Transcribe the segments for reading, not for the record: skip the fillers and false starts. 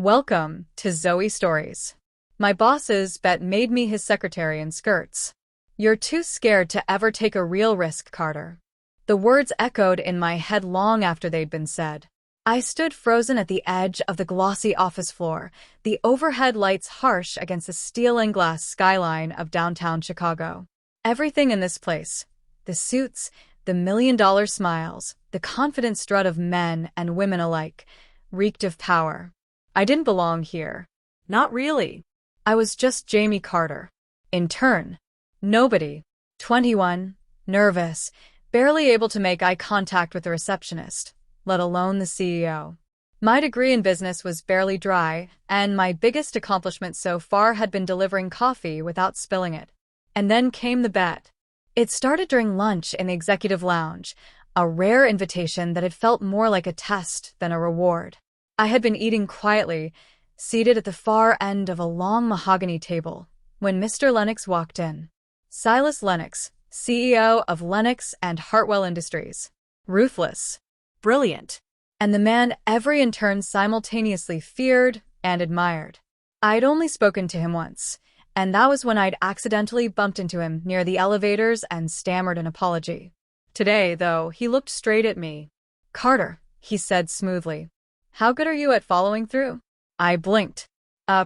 Welcome to Zoe Stories. My boss's bet made me his secretary in skirts. You're too scared to ever take a real risk, Carter. The words echoed in my head long after they'd been said. I stood frozen at the edge of the glossy office floor, the overhead lights harsh against the steel and glass skyline of downtown Chicago. Everything in this place, the suits, the million-dollar smiles, the confident strut of men and women alike, reeked of power. I didn't belong here. Not really. I was just Jamie Carter. Intern. Nobody. 21, nervous, barely able to make eye contact with the receptionist, let alone the CEO. My degree in business was barely dry, and my biggest accomplishment so far had been delivering coffee without spilling it. And then came the bet. It started during lunch in the executive lounge, a rare invitation that had felt more like a test than a reward. I had been eating quietly, seated at the far end of a long mahogany table, when Mr. Lennox walked in. Silas Lennox, CEO of Lennox and Hartwell Industries. Ruthless. Brilliant. And the man every intern simultaneously feared and admired. I'd only spoken to him once, and that was when I'd accidentally bumped into him near the elevators and stammered an apology. Today, though, he looked straight at me. "Carter," he said smoothly. "How good are you at following through?" I blinked.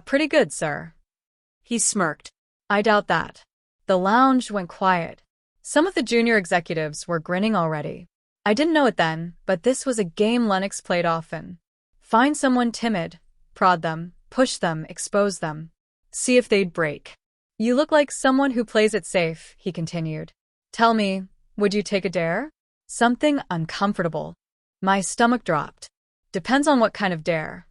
Pretty good, sir." He smirked. "I doubt that." The lounge went quiet. Some of the junior executives were grinning already. I didn't know it then, but this was a game Lennox played often. Find someone timid, prod them, push them, expose them. See if they'd break. "You look like someone who plays it safe," he continued. "Tell me, would you take a dare?" Something uncomfortable. My stomach dropped. "Depends on what kind of dare."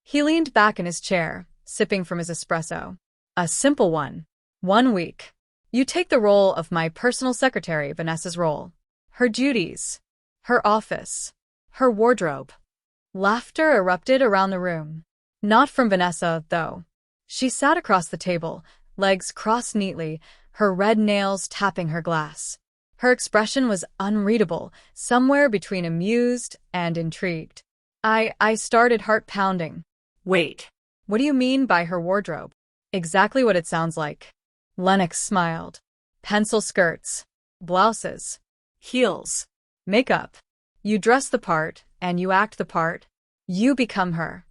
He leaned back in his chair, sipping from his espresso. "A simple one. 1 week. You take the role of my personal secretary, Vanessa's role. Her duties. Her office. Her wardrobe." Laughter erupted around the room. Not from Vanessa, though. She sat across the table, legs crossed neatly, her red nails tapping her glass. Her expression was unreadable, somewhere between amused and intrigued. I started heart pounding. "Wait. What do you mean by her wardrobe?" "Exactly what it sounds like." Lennox smiled. "Pencil skirts. Blouses. Heels. Makeup. You dress the part, and you act the part. You become her."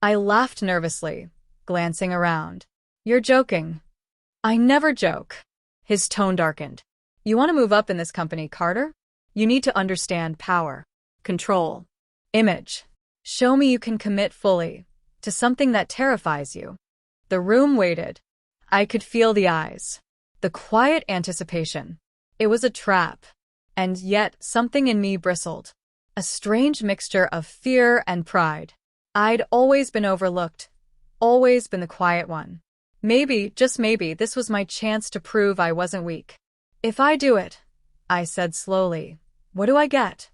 I laughed nervously, glancing around. "You're joking." "I never joke." His tone darkened. "You want to move up in this company, Carter? You need to understand power, control, image. Show me you can commit fully to something that terrifies you." The room waited. I could feel the eyes, the quiet anticipation. It was a trap, and yet something in me bristled. A strange mixture of fear and pride. I'd always been overlooked, always been the quiet one. Maybe, just maybe, this was my chance to prove I wasn't weak. "If I do it," I said slowly, "what do I get?"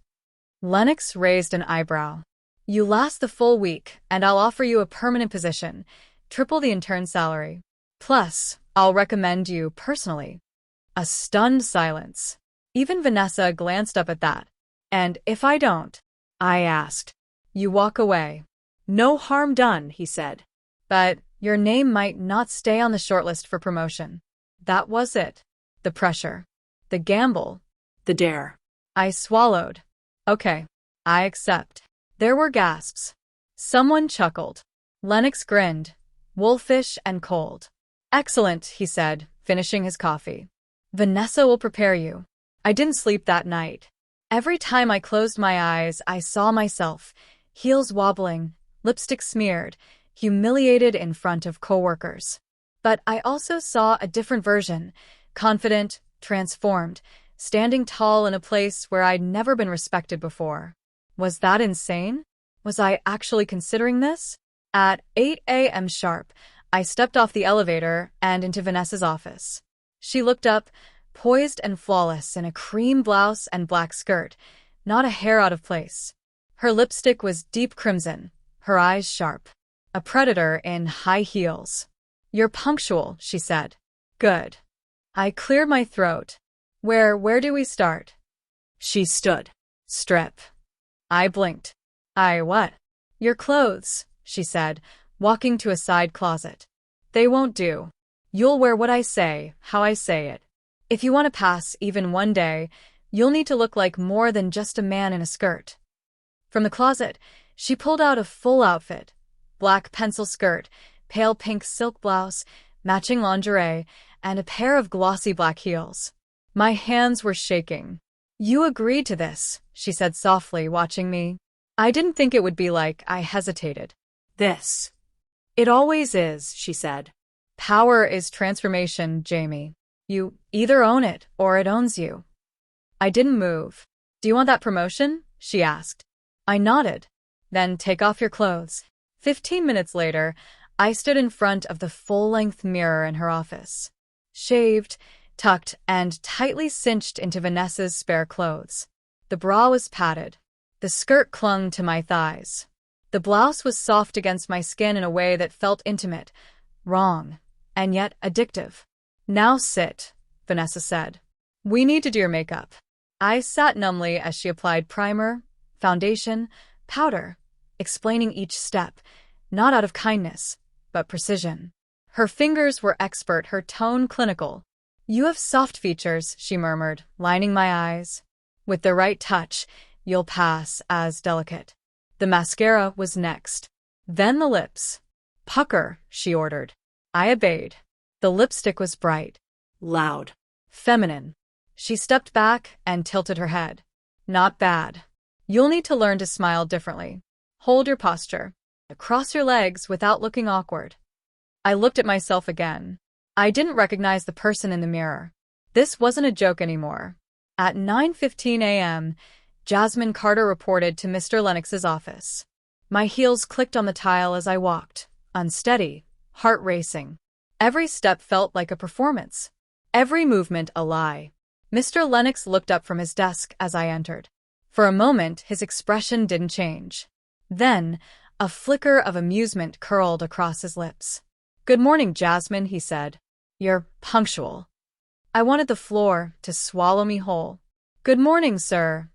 Lennox raised an eyebrow. "You last the full week, and I'll offer you a permanent position, triple the intern salary. Plus, I'll recommend you personally." A stunned silence. Even Vanessa glanced up at that. "And if I don't?" I asked. "You walk away." "No harm done," he said. "But your name might not stay on the shortlist for promotion." That was it. The pressure. The gamble. The dare. I swallowed. "Okay. I accept." There were gasps. Someone chuckled. Lennox grinned, wolfish and cold. "Excellent," he said, finishing his coffee. "Vanessa will prepare you." I didn't sleep that night. Every time I closed my eyes, I saw myself, heels wobbling, lipstick smeared, humiliated in front of coworkers. But I also saw a different version, confident, transformed, standing tall in a place where I'd never been respected before. Was that insane? Was I actually considering this? At 8 a.m. sharp, I stepped off the elevator and into Vanessa's office. She looked up, poised and flawless in a cream blouse and black skirt, not a hair out of place. Her lipstick was deep crimson, her eyes sharp. A predator in high heels. "You're punctual," she said. "Good." I cleared my throat. Where do we start?" She stood. "Strip." I blinked. "I what?" "Your clothes," she said, walking to a side closet. They won't do. You'll wear what I say, how I say it. If you want to pass even one day, you'll need to look like more than just a man in a skirt. From the closet, she pulled out a full outfit. Black pencil skirt, pale pink silk blouse, matching lingerie, and a pair of glossy black heels. My hands were shaking. You agreed to this, she said softly, watching me. I didn't think it would be like I hesitated. This. It always is, she said. Power is transformation, Jamie. You either own it or it owns you. I didn't move. Do you want that promotion? She asked. I nodded. Then take off your clothes. 15 minutes later, I stood in front of the full-length mirror in her office. Shaved, tucked, and tightly cinched into Vanessa's spare clothes. The bra was padded. The skirt clung to my thighs. The blouse was soft against my skin in a way that felt intimate, wrong, and yet addictive. Now sit, Vanessa said. We need to do your makeup. I sat numbly as she applied primer, foundation, powder, explaining each step, not out of kindness, but precision. Her fingers were expert, her tone clinical. You have soft features, she murmured, lining my eyes. With the right touch, you'll pass as delicate. The mascara was next. Then the lips. Pucker, she ordered. I obeyed. The lipstick was bright, loud, feminine. She stepped back and tilted her head. Not bad. You'll need to learn to smile differently. Hold your posture. Cross your legs without looking awkward. I looked at myself again. I didn't recognize the person in the mirror. This wasn't a joke anymore. At 9:15 a.m., Jasmine Carter reported to Mr. Lennox's office. My heels clicked on the tile as I walked, unsteady, heart racing. Every step felt like a performance. Every movement a lie. Mr. Lennox looked up from his desk as I entered. For a moment, his expression didn't change. Then, a flicker of amusement curled across his lips. Good morning, Jasmine, he said. You're punctual. I wanted the floor to swallow me whole. Good morning, sir,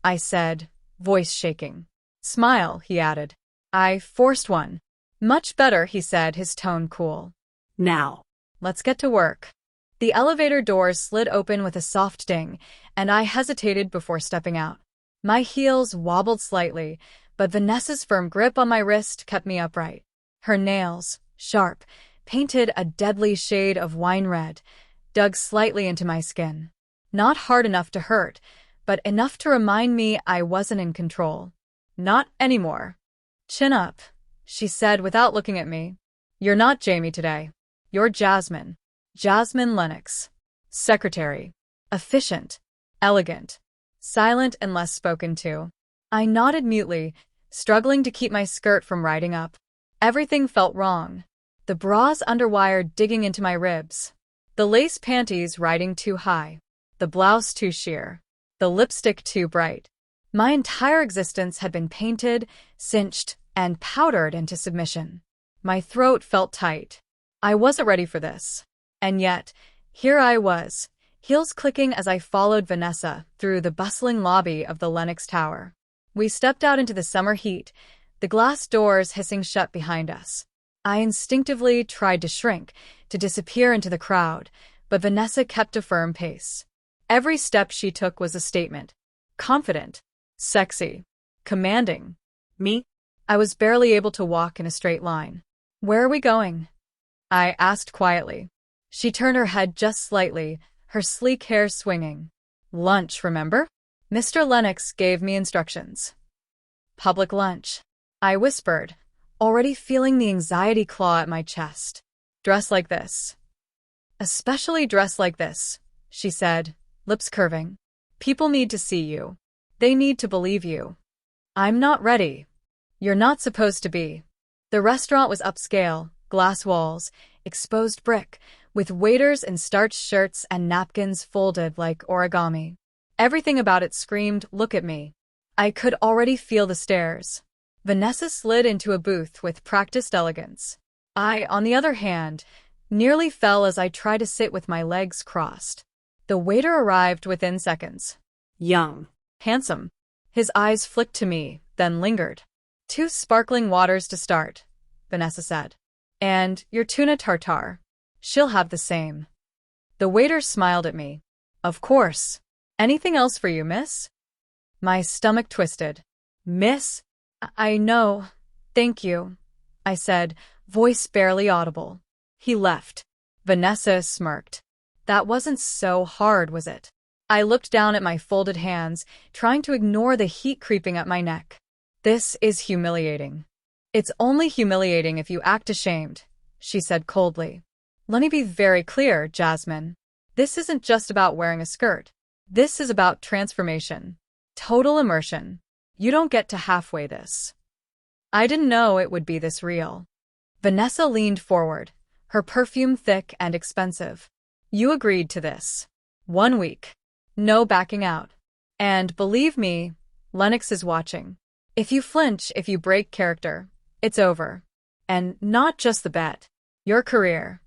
I said, voice shaking. Smile, he added. I forced one. Much better, he said, his tone cool. Now, let's get to work. The elevator doors slid open with a soft ding, and I hesitated before stepping out. My heels wobbled slightly, but Vanessa's firm grip on my wrist kept me upright. Her nails, sharp, painted a deadly shade of wine red, dug slightly into my skin. Not hard enough to hurt, but enough to remind me I wasn't in control. Not anymore. Chin up, she said without looking at me. You're not Jamie today. You're Jasmine. Jasmine Lennox. Secretary. Efficient. Elegant. Silent and less spoken to. I nodded mutely, struggling to keep my skirt from riding up. Everything felt wrong. The bra's underwire digging into my ribs. The lace panties riding too high. The blouse too sheer. The lipstick too bright. My entire existence had been painted, cinched, and powdered into submission. My throat felt tight. I wasn't ready for this. And yet, here I was, heels clicking as I followed Vanessa through the bustling lobby of the Lennox Tower. We stepped out into the summer heat, the glass doors hissing shut behind us. I instinctively tried to shrink, to disappear into the crowd, but Vanessa kept a firm pace. Every step she took was a statement. Confident. Sexy. Commanding. Me? I was barely able to walk in a straight line. Where are we going? I asked quietly. She turned her head just slightly, her sleek hair swinging. Lunch, remember? Mr. Lennox gave me instructions. Public lunch. I whispered, already feeling the anxiety claw at my chest. Dress like this. Especially dress like this, she said, lips curving. People need to see you. They need to believe you. I'm not ready. You're not supposed to be. The restaurant was upscale, glass walls, exposed brick, with waiters in starched shirts and napkins folded like origami. Everything about it screamed, look at me. I could already feel the stares. Vanessa slid into a booth with practiced elegance. I, on the other hand, nearly fell as I tried to sit with my legs crossed. The waiter arrived within seconds. Young. Handsome. His eyes flicked to me, then lingered. 2 sparkling waters to start, Vanessa said. And your tuna tartare. She'll have the same. The waiter smiled at me. Of course. Anything else for you, miss? My stomach twisted. Miss? I know. Thank you, I said, voice barely audible. He left. Vanessa smirked. That wasn't so hard, was it? I looked down at my folded hands, trying to ignore the heat creeping up my neck. This is humiliating. It's only humiliating if you act ashamed, she said coldly. Let me be very clear, Jasmine. This isn't just about wearing a skirt. This is about transformation. Total immersion. You don't get to halfway this. I didn't know it would be this real. Vanessa leaned forward, her perfume thick and expensive. You agreed to this. 1 week. No backing out. And believe me, Lennox is watching. If you flinch, if you break character, it's over. And not just the bet. Your career.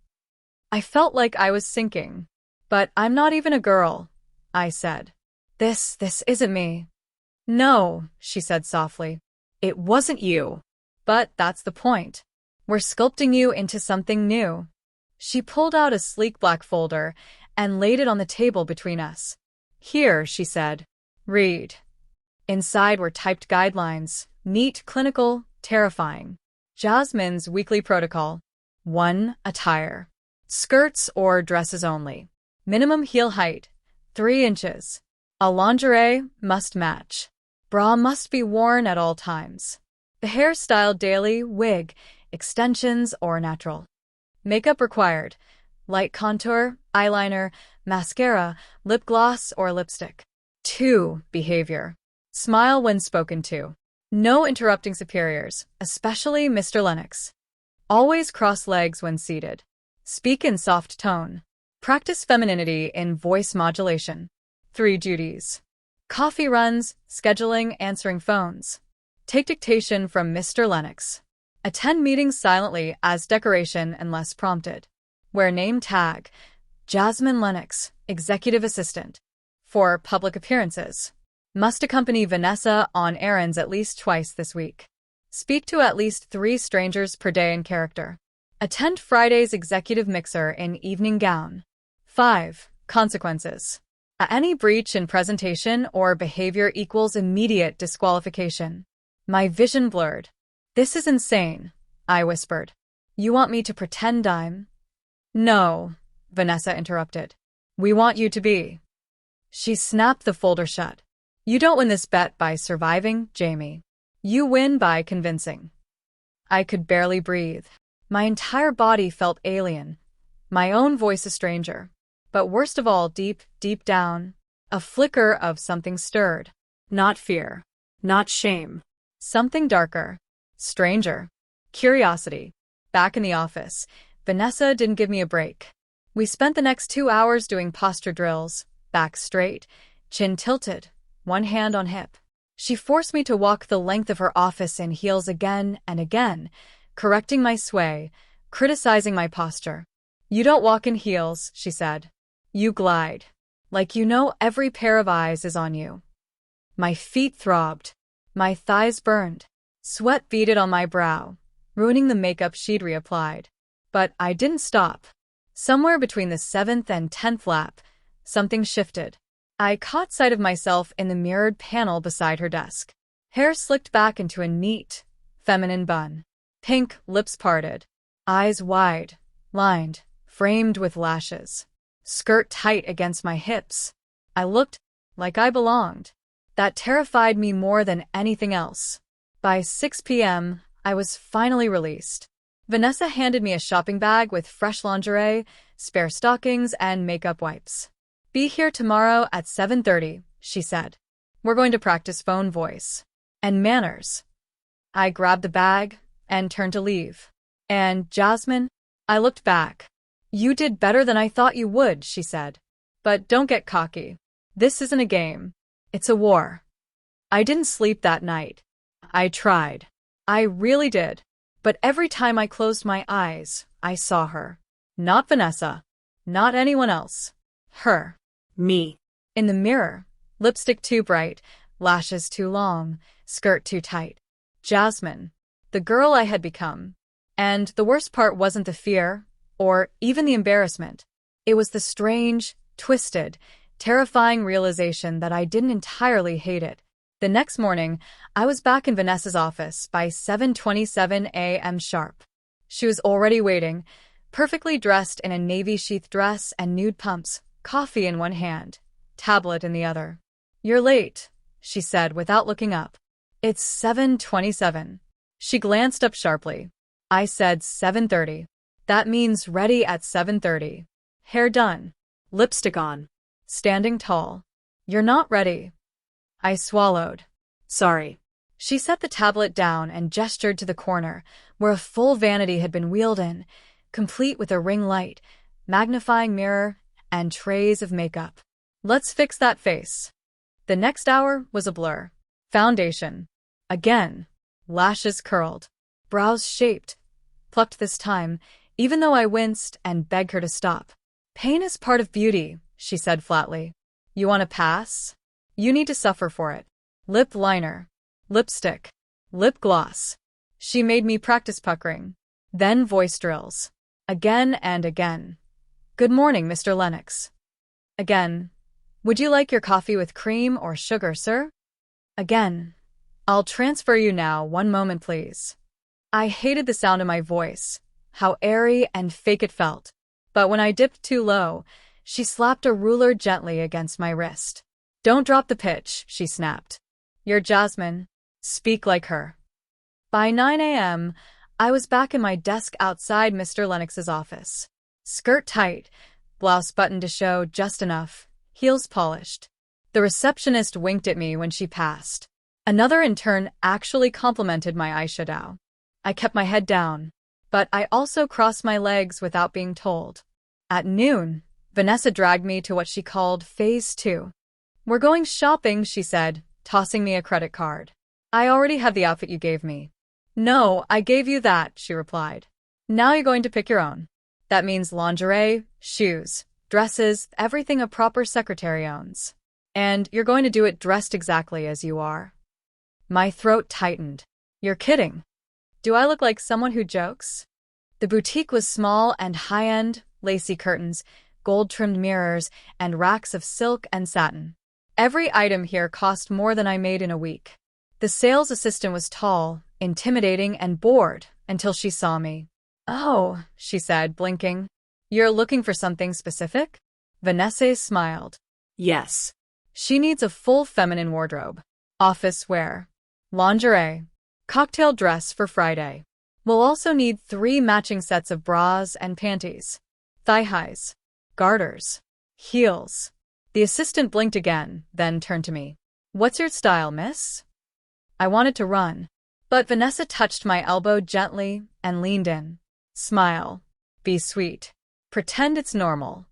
I felt like I was sinking. But I'm not even a girl, I said. This isn't me. No, she said softly. It wasn't you. But that's the point. We're sculpting you into something new. She pulled out a sleek black folder and laid it on the table between us. Here, she said. Read. Inside were typed guidelines, neat, clinical, terrifying. Jasmine's weekly protocol. 1. Attire. Skirts or dresses only. Minimum heel height, 3 inches. A lingerie must match. Bra must be worn at all times. The hair styled daily, wig, extensions, or natural. Makeup required. Light contour, eyeliner, mascara, lip gloss, or lipstick. 2. Behavior. Smile when spoken to. No interrupting superiors, especially Mr. Lennox. Always cross legs when seated. Speak in soft tone. Practice femininity in voice modulation. 3 duties. Coffee runs, scheduling, answering phones. Take dictation from Mr. Lennox. Attend meetings silently as decoration unless prompted. Wear name tag. Jasmine Lennox, Executive Assistant. For public appearances. Must accompany Vanessa on errands at least twice this week. Speak to at least 3 strangers per day in character. Attend Friday's executive mixer in evening gown. 5. Consequences. Any breach in presentation or behavior equals immediate disqualification. My vision blurred. This is insane, I whispered. You want me to pretend I'm? No, Vanessa interrupted. We want you to be. She snapped the folder shut. You don't win this bet by surviving, Jamie. You win by convincing. I could barely breathe. My entire body felt alien. My own voice a stranger. But worst of all, deep, deep down, a flicker of something stirred. Not fear. Not shame. Something darker. Stranger. Curiosity. Back in the office, Vanessa didn't give me a break. We spent the next 2 hours doing posture drills, back straight, chin tilted, one hand on hip. She forced me to walk the length of her office in heels again and again, correcting my sway, criticizing my posture. You don't walk in heels, she said. You glide. Like you know every pair of eyes is on you. My feet throbbed. My thighs burned. Sweat beaded on my brow, ruining the makeup she'd reapplied. But I didn't stop. Somewhere between the 7th and 10th lap, something shifted. I caught sight of myself in the mirrored panel beside her desk. Hair slicked back into a neat, feminine bun. Pink, lips parted. Eyes wide, lined, framed with lashes. Skirt tight against my hips. I looked like I belonged. That terrified me more than anything else. By 6 p.m., I was finally released. Vanessa handed me a shopping bag with fresh lingerie, spare stockings, and makeup wipes. Be here tomorrow at 7:30, she said. We're going to practice phone voice. And manners. I grabbed the bag and turned to leave. And Jasmine, I looked back. You did better than I thought you would, she said. But don't get cocky. This isn't a game. It's a war. I didn't sleep that night. I tried. I really did. But every time I closed my eyes, I saw her. Not Vanessa. Not anyone else. Her. Me. In the mirror. Lipstick too bright, lashes too long, skirt too tight. Jasmine, the girl I had become. And the worst part wasn't the fear, or even the embarrassment. It was the strange, twisted, terrifying realization that I didn't entirely hate it. The next morning, I was back in Vanessa's office by 7:27 a.m. sharp. She was already waiting, perfectly dressed in a navy sheath dress and nude pumps, coffee in one hand, tablet in the other. "You're late," she said without looking up. "It's 7:27. She glanced up sharply. I said 7:30. That means ready at 7:30. Hair done. Lipstick on. Standing tall. You're not ready." I swallowed. "Sorry." She set the tablet down and gestured to the corner, where a full vanity had been wheeled in, complete with a ring light, magnifying mirror, and trays of makeup. "Let's fix that face." The next hour was a blur. Foundation. Again. Lashes curled. Brows shaped. Plucked this time, even though I winced and begged her to stop. "Pain is part of beauty," she said flatly. "You want to pass? You need to suffer for it." Lip liner. Lipstick. Lip gloss. She made me practice puckering. Then voice drills. Again and again. "Good morning, Mr. Lennox." Again. "Would you like your coffee with cream or sugar, sir?" Again. "I'll transfer you now, one moment please." I hated the sound of my voice, how airy and fake it felt. But when I dipped too low, she slapped a ruler gently against my wrist. "Don't drop the pitch," she snapped. "You're Jasmine. Speak like her." By 9 a.m., I was back in my desk outside Mr. Lennox's office. Skirt tight, blouse buttoned to show just enough, heels polished. The receptionist winked at me when she passed. Another intern actually complimented my eyeshadow. I kept my head down, but I also crossed my legs without being told. At noon, Vanessa dragged me to what she called Phase 2. "We're going shopping," she said, tossing me a credit card. "I already have the outfit you gave me." "No, I gave you that," she replied. "Now you're going to pick your own." That means lingerie, shoes, dresses, everything a proper secretary owns. And you're going to do it dressed exactly as you are. My throat tightened. "You're kidding. Do I look like someone who jokes?" The boutique was small and high-end, lacy curtains, gold-trimmed mirrors, and racks of silk and satin. Every item here cost more than I made in a week. The sales assistant was tall, intimidating, and bored until she saw me. "Oh," she said, blinking. "You're looking for something specific?" Vanessa smiled. "Yes. She needs a full feminine wardrobe. Office wear. Lingerie. Cocktail dress for Friday. We'll also need 3 matching sets of bras and panties. Thigh highs. Garters. Heels." The assistant blinked again, then turned to me. "What's your style, miss?" I wanted to run, but Vanessa touched my elbow gently and leaned in. "Smile. Be sweet. Pretend it's normal."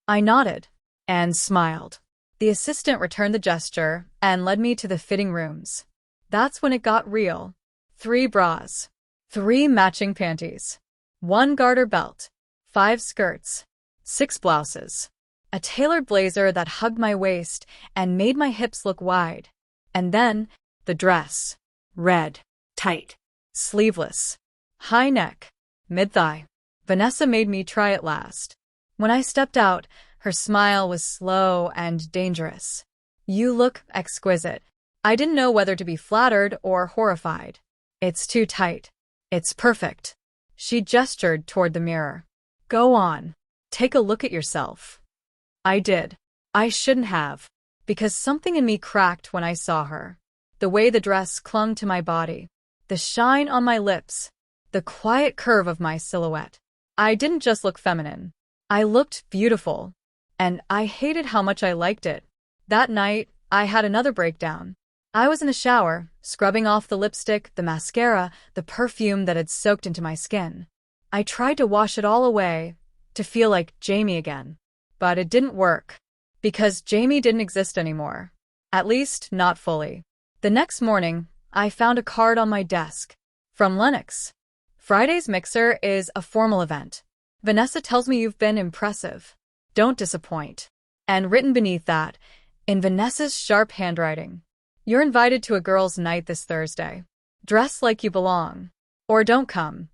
I nodded and smiled. The assistant returned the gesture and led me to the fitting rooms. That's when it got real. 3 bras. 3 matching panties. 1 garter belt. 5 skirts. 6 blouses. A tailored blazer that hugged my waist and made my hips look wide. And then, the dress. Red. Tight. Sleeveless. High neck. Mid-thigh. Vanessa made me try it last. When I stepped out, her smile was slow and dangerous. "You look exquisite." I didn't know whether to be flattered or horrified. "It's too tight." "It's perfect." She gestured toward the mirror. "Go on. Take a look at yourself." I did. I shouldn't have, because something in me cracked when I saw her. The way the dress clung to my body, the shine on my lips, the quiet curve of my silhouette. I didn't just look feminine. I looked beautiful, and I hated how much I liked it. That night, I had another breakdown. I was in the shower, scrubbing off the lipstick, the mascara, the perfume that had soaked into my skin. I tried to wash it all away, to feel like Jamie again. But it didn't work, because Jamie didn't exist anymore. At least, not fully. The next morning, I found a card on my desk. From Lennox. "Friday's mixer is a formal event. Vanessa tells me you've been impressive. Don't disappoint." And written beneath that, in Vanessa's sharp handwriting, "You're invited to a girls' night this Thursday. Dress like you belong. Or don't come.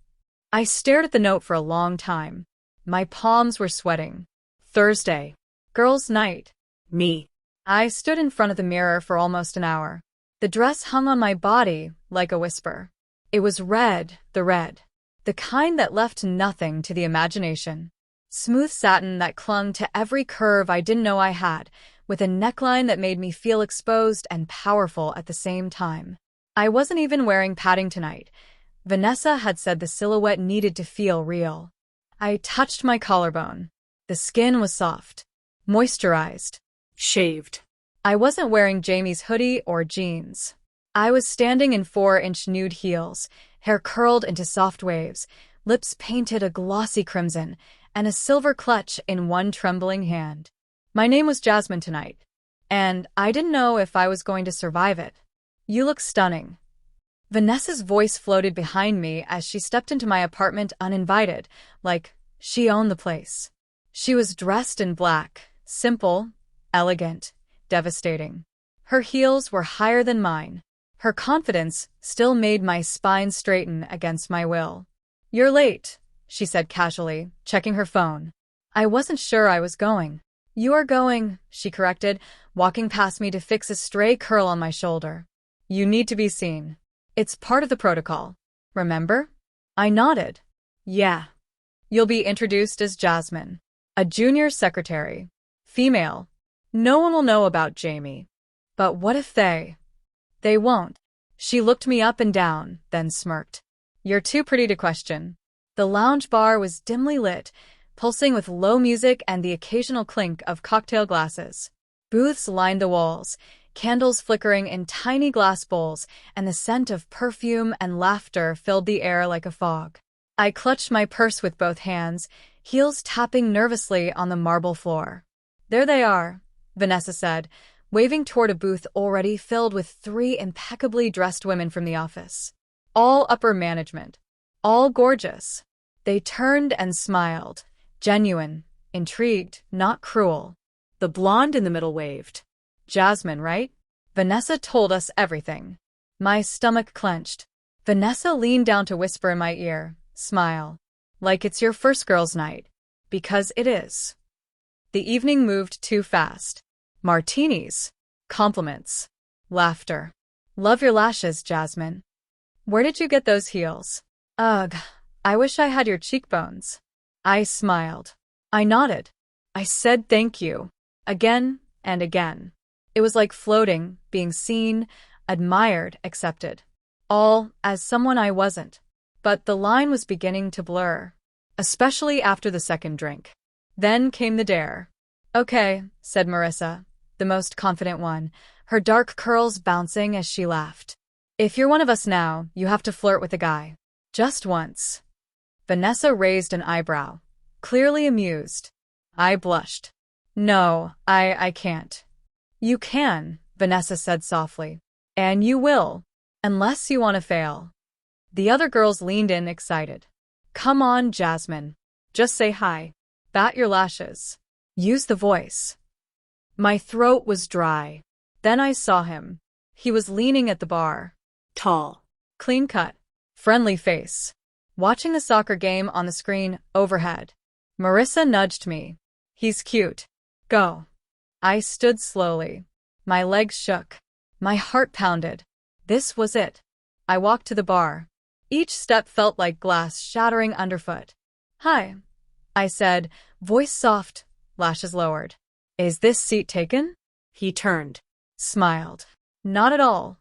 I stared at the note for a long time. My palms were sweating. Thursday. Girls' night. Me. I stood in front of the mirror for almost an hour. The dress hung on my body like a whisper. It was red, the kind that left nothing to the imagination. Smooth satin that clung to every curve I didn't know I had, with a neckline that made me feel exposed and powerful at the same time. I wasn't even wearing padding tonight. Vanessa had said the silhouette needed to feel real. I touched my collarbone. The skin was soft, moisturized, shaved. I wasn't wearing Jamie's hoodie or jeans. I was standing in 4-inch nude heels, hair curled into soft waves, lips painted a glossy crimson, and a silver clutch in one trembling hand. My name was Jasmine tonight, and I didn't know if I was going to survive it. You look stunning. Vanessa's voice floated behind me as she stepped into my apartment uninvited, like she owned the place. She was dressed in black, simple, elegant, devastating. Her heels were higher than mine. Her confidence still made my spine straighten against my will. You're late, she said casually, checking her phone. I wasn't sure I was going. You are going, she corrected, walking past me to fix a stray curl on my shoulder. You need to be seen. It's part of the protocol. Remember? I nodded. Yeah. You'll be introduced as Jasmine, a junior secretary. Female. No one will know about Jamie. But what if they won't? She looked me up and down, then smirked. You're too pretty to question. The lounge bar was dimly lit, pulsing with low music and the occasional clink of cocktail glasses. Booths lined the walls, candles flickering in tiny glass bowls, and the scent of perfume and laughter filled the air like a fog. I clutched my purse with both hands, heels tapping nervously on the marble floor. There they are, Vanessa said, waving toward a booth already filled with 3 impeccably dressed women from the office. All upper management. All gorgeous. They turned and smiled. Genuine, intrigued, not cruel. The blonde in the middle waved. Jasmine, right? Vanessa told us everything. My stomach clenched. Vanessa leaned down to whisper in my ear, smile. Like it's your first girls' night. Because it is. The evening moved too fast. Martinis. Compliments. Laughter. Love your lashes, Jasmine. Where did you get those heels? Ugh, I wish I had your cheekbones. I smiled. I nodded. I said thank you. Again and again. It was like floating, being seen, admired, accepted. All as someone I wasn't. But the line was beginning to blur. Especially after the second drink. Then came the dare. Okay, said Marissa, the most confident one, her dark curls bouncing as she laughed. If you're one of us now, you have to flirt with a guy. Just once. Vanessa raised an eyebrow, clearly amused. I blushed. No, I can't. You can, Vanessa said softly. And you will. Unless you want to fail. The other girls leaned in excited. Come on, Jasmine. Just say hi. Bat your lashes. Use the voice. My throat was dry. Then I saw him. He was leaning at the bar. Tall. Clean cut. Friendly face. Watching the soccer game on the screen overhead. Marissa nudged me. He's cute. Go. I stood slowly. My legs shook. My heart pounded. This was it. I walked to the bar. Each step felt like glass shattering underfoot. Hi, I said, voice soft, lashes lowered. Is this seat taken? He turned. Smiled. Not at all.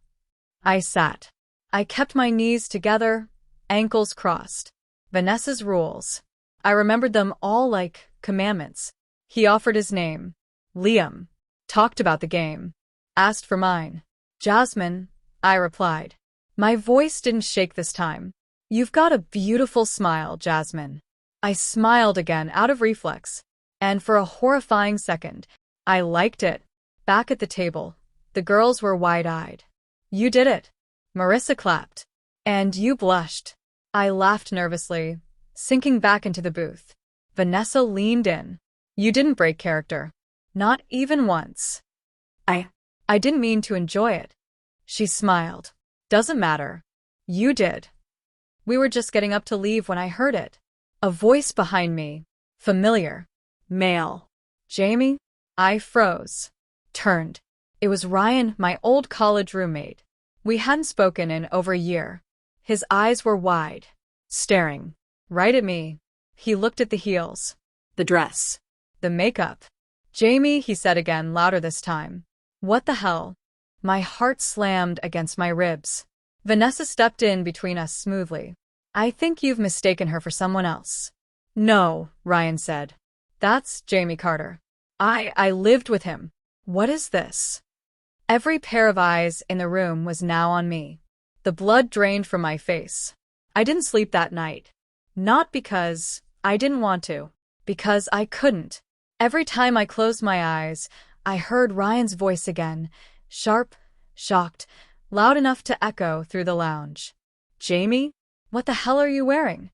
I sat. I kept my knees together, ankles crossed. Vanessa's rules. I remembered them all like commandments. He offered his name. Liam. Talked about the game. Asked for mine. Jasmine, I replied. My voice didn't shake this time. You've got a beautiful smile, Jasmine. I smiled again out of reflex. And for a horrifying second, I liked it. Back at the table, the girls were wide-eyed. You did it. Marissa clapped. And you blushed. I laughed nervously, sinking back into the booth. Vanessa leaned in. You didn't break character. Not even once. I didn't mean to enjoy it. She smiled. Doesn't matter. You did. We were just getting up to leave when I heard it. A voice behind me. Familiar. Male. Jamie? I froze. Turned. It was Ryan, my old college roommate. We hadn't spoken in over a year. His eyes were wide, staring right at me. He looked at the heels, the dress, the makeup. Jamie, he said again, louder this time. What the hell? My heart slammed against my ribs. Vanessa stepped in between us smoothly. I think you've mistaken her for someone else. No, Ryan said. That's Jamie Carter. I lived with him. What is this? Every pair of eyes in the room was now on me. The blood drained from my face. I didn't sleep that night. Not because I didn't want to. Because I couldn't. Every time I closed my eyes, I heard Ryan's voice again, sharp, shocked, loud enough to echo through the lounge. Jamie, what the hell are you wearing?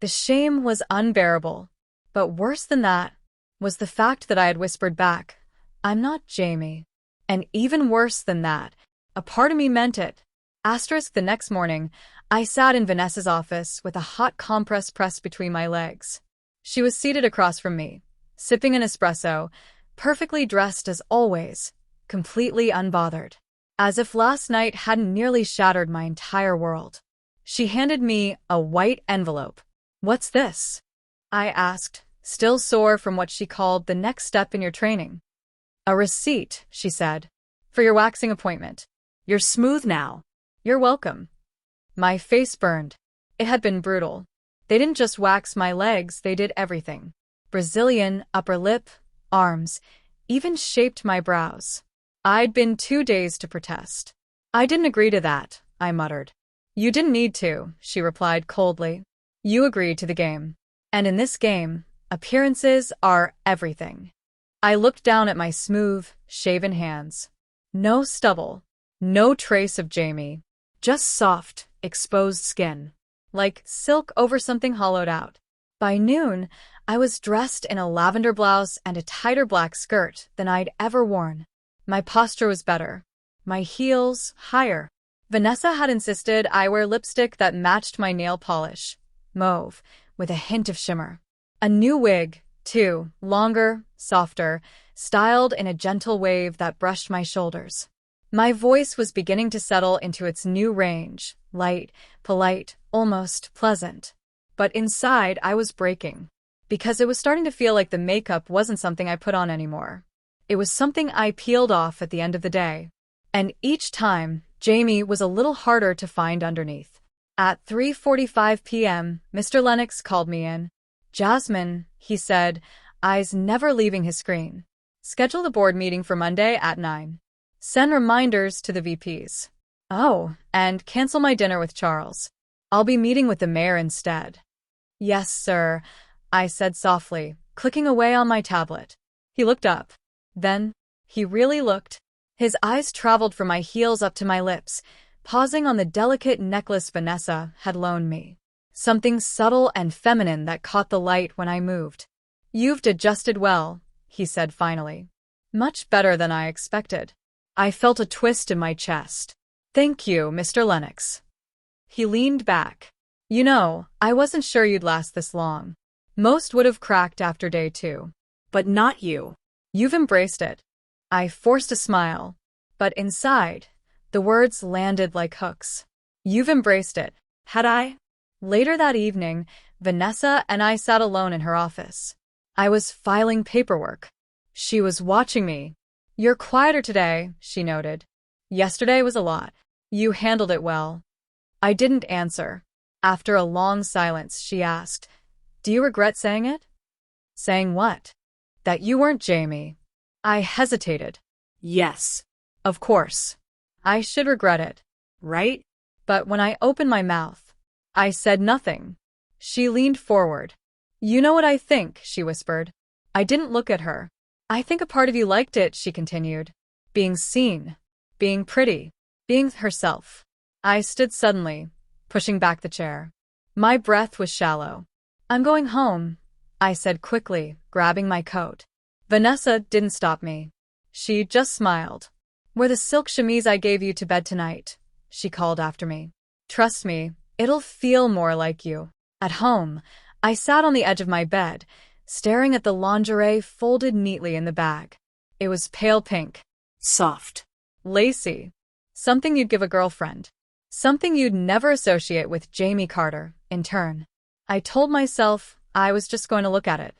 The shame was unbearable. But worse than that was the fact that I had whispered back, I'm not Jamie. And even worse than that, a part of me meant it. The next morning, I sat in Vanessa's office with a hot compress pressed between my legs. She was seated across from me, sipping an espresso, perfectly dressed as always, completely unbothered. As if last night hadn't nearly shattered my entire world. She handed me a white envelope. What's this? I asked, still sore from what she called the next step in your training. A receipt, she said, for your waxing appointment. You're smooth now. You're welcome. My face burned. It had been brutal. They didn't just wax my legs, they did everything. Brazilian, upper lip, arms, even shaped my brows. I'd been 2 days to protest. I didn't agree to that, I muttered. You didn't need to, she replied coldly. You agreed to the game. And in this game, appearances are everything. I looked down at my smooth, shaven hands. No stubble. No trace of Jamie. Just soft, exposed skin. Like silk over something hollowed out. By noon, I was dressed in a lavender blouse and a tighter black skirt than I'd ever worn. My posture was better. My heels higher. Vanessa had insisted I wear lipstick that matched my nail polish. Mauve, with a hint of shimmer. A new wig, too, longer, softer, styled in a gentle wave that brushed my shoulders. My voice was beginning to settle into its new range, light, polite, almost pleasant. But inside, I was breaking. Because it was starting to feel like the makeup wasn't something I put on anymore. It was something I peeled off at the end of the day. And each time, Jamie was a little harder to find underneath. At 3:45 p.m., Mr. Lennox called me in. Jasmine, he said, eyes never leaving his screen. Schedule the board meeting for Monday at 9. Send reminders to the VPs. Oh, and cancel my dinner with Charles. I'll be meeting with the mayor instead. Yes, sir, I said softly, clicking away on my tablet. He looked up. Then, he really looked. His eyes traveled from my heels up to my lips, pausing on the delicate necklace Vanessa had loaned me. Something subtle and feminine that caught the light when I moved. You've adjusted well, he said finally. Much better than I expected. I felt a twist in my chest. Thank you, Mr. Lennox. He leaned back. You know, I wasn't sure you'd last this long. Most would have cracked after day 2. But not you. You've embraced it. I forced a smile. But inside, the words landed like hooks. You've embraced it. Had I? Later that evening, Vanessa and I sat alone in her office. I was filing paperwork. She was watching me. You're quieter today, she noted. Yesterday was a lot. You handled it well. I didn't answer. After a long silence, she asked, Do you regret saying it? Saying what? That you weren't Jamie. I hesitated. Yes. Of course. I should regret it. Right? But when I opened my mouth, I said nothing. She leaned forward. You know what I think, she whispered. I didn't look at her. I think a part of you liked it, she continued. Being seen. Being pretty. Being herself. I stood suddenly, pushing back the chair. My breath was shallow. I'm going home, I said quickly, grabbing my coat. Vanessa didn't stop me. She just smiled. Wear the silk chemise I gave you to bed tonight, she called after me. Trust me, it'll feel more like you. At home, I sat on the edge of my bed, staring at the lingerie folded neatly in the bag. It was pale pink. Soft. Lacy. Something you'd give a girlfriend. Something you'd never associate with Jamie Carter, in turn. I told myself I was just going to look at it.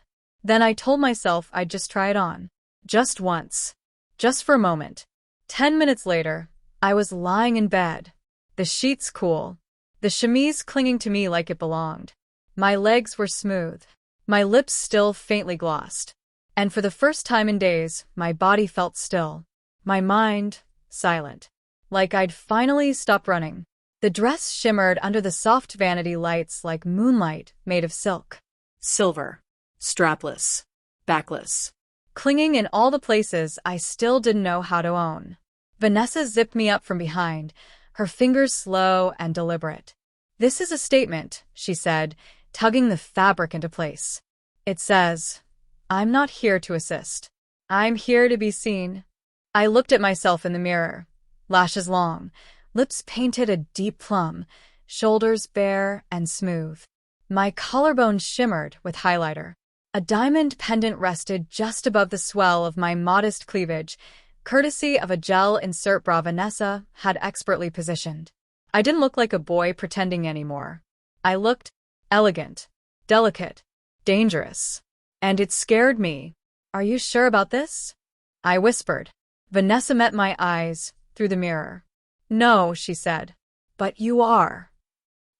Then I told myself I'd just try it on. Just once. Just for a moment. 10 minutes later, I was lying in bed. The sheets cool. The chemise clinging to me like it belonged. My legs were smooth. My lips still faintly glossed. And for the first time in days, my body felt still. My mind, silent. Like I'd finally stopped running. The dress shimmered under the soft vanity lights like moonlight made of silk. Silver. Strapless. Backless. Clinging in all the places I still didn't know how to own. Vanessa zipped me up from behind, her fingers slow and deliberate. "This is a statement," she said, tugging the fabric into place. "It says, I'm not here to assist. I'm here to be seen." I looked at myself in the mirror. Lashes long, lips painted a deep plum, shoulders bare and smooth. My collarbone shimmered with highlighter. A diamond pendant rested just above the swell of my modest cleavage, courtesy of a gel insert bra Vanessa had expertly positioned. I didn't look like a boy pretending anymore. I looked elegant, delicate, dangerous. And it scared me. "Are you sure about this?" I whispered. Vanessa met my eyes through the mirror. "No," she said. "But you are."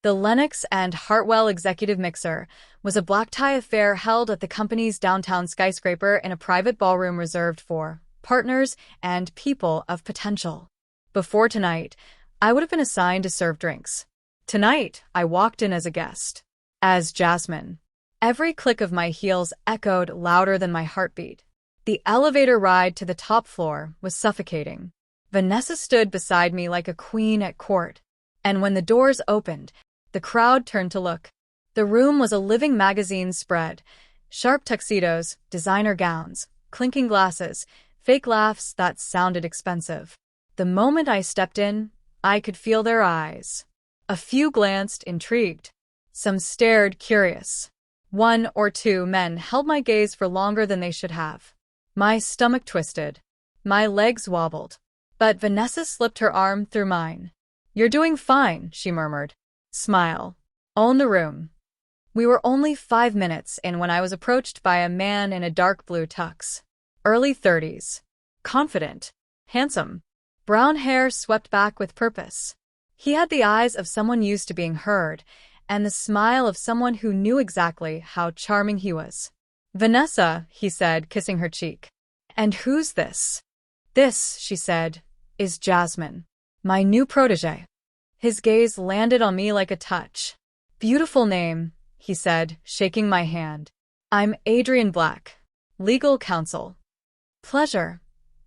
The Lennox and Hartwell Executive Mixer was a black-tie affair held at the company's downtown skyscraper in a private ballroom reserved for partners and people of potential. Before tonight, I would have been assigned to serve drinks. Tonight, I walked in as a guest. As Jasmine. Every click of my heels echoed louder than my heartbeat. The elevator ride to the top floor was suffocating. Vanessa stood beside me like a queen at court. And when the doors opened, the crowd turned to look. The room was a living magazine spread. Sharp tuxedos, designer gowns, clinking glasses, fake laughs that sounded expensive. The moment I stepped in, I could feel their eyes. A few glanced intrigued. Some stared curious. 1 or 2 men held my gaze for longer than they should have. My stomach twisted. My legs wobbled. But Vanessa slipped her arm through mine. "You're doing fine," she murmured. "Smile. Own the room." We were only 5 minutes in when I was approached by a man in a dark blue tux. Early 30s. Confident. Handsome. Brown hair swept back with purpose. He had the eyes of someone used to being heard, and the smile of someone who knew exactly how charming he was. "Vanessa," he said, kissing her cheek. "And who's this?" "This," she said, "is Jasmine. My new protégé." His gaze landed on me like a touch. "Beautiful name," he said, shaking my hand. "I'm Adrian Black, legal counsel." "Pleasure,"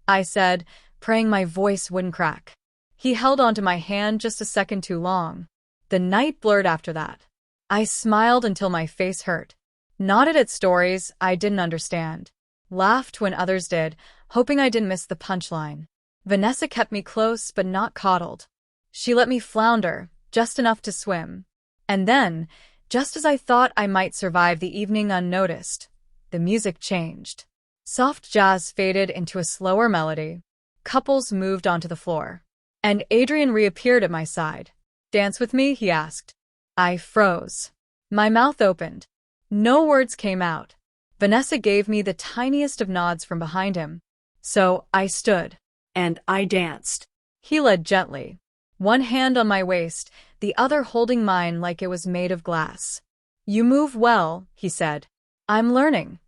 I said, praying my voice wouldn't crack. He held onto my hand just a second too long. The night blurred after that. I smiled until my face hurt. Nodded at stories I didn't understand. Laughed when others did, hoping I didn't miss the punchline. Vanessa kept me close but not coddled. She let me flounder, just enough to swim. And then, just as I thought I might survive the evening unnoticed, the music changed. Soft jazz faded into a slower melody. Couples moved onto the floor. And Adrian reappeared at my side. "Dance with me?" he asked. I froze. My mouth opened. No words came out. Vanessa gave me the tiniest of nods from behind him. So I stood. And I danced. He led gently. One hand on my waist, the other holding mine like it was made of glass. "You move well," he said. "I'm learning."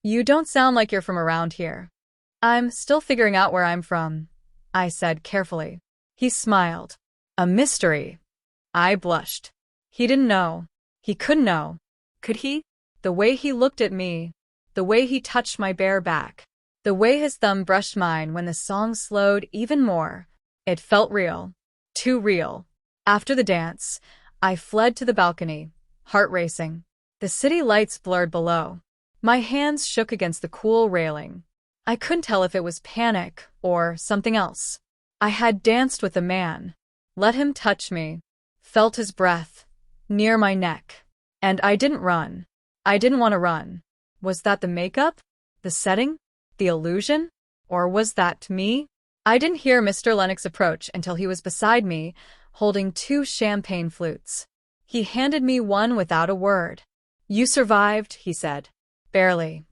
"You don't sound like you're from around here." "I'm still figuring out where I'm from," I said carefully. He smiled. "A mystery." I blushed. He didn't know. He couldn't know. Could he? The way he looked at me. The way he touched my bare back. The way his thumb brushed mine when the song slowed even more. It felt real. Too real. After the dance, I fled to the balcony, heart racing. The city lights blurred below. My hands shook against the cool railing. I couldn't tell if it was panic or something else. I had danced with a man. Let him touch me. felt his breath near my neck. And I didn't run. I didn't want to run. Was that the makeup? The setting? The illusion? Or was that me? I didn't hear Mr. Lennox approach until he was beside me, holding 2 champagne flutes. He handed me one without a word. You survived, he said. Barely.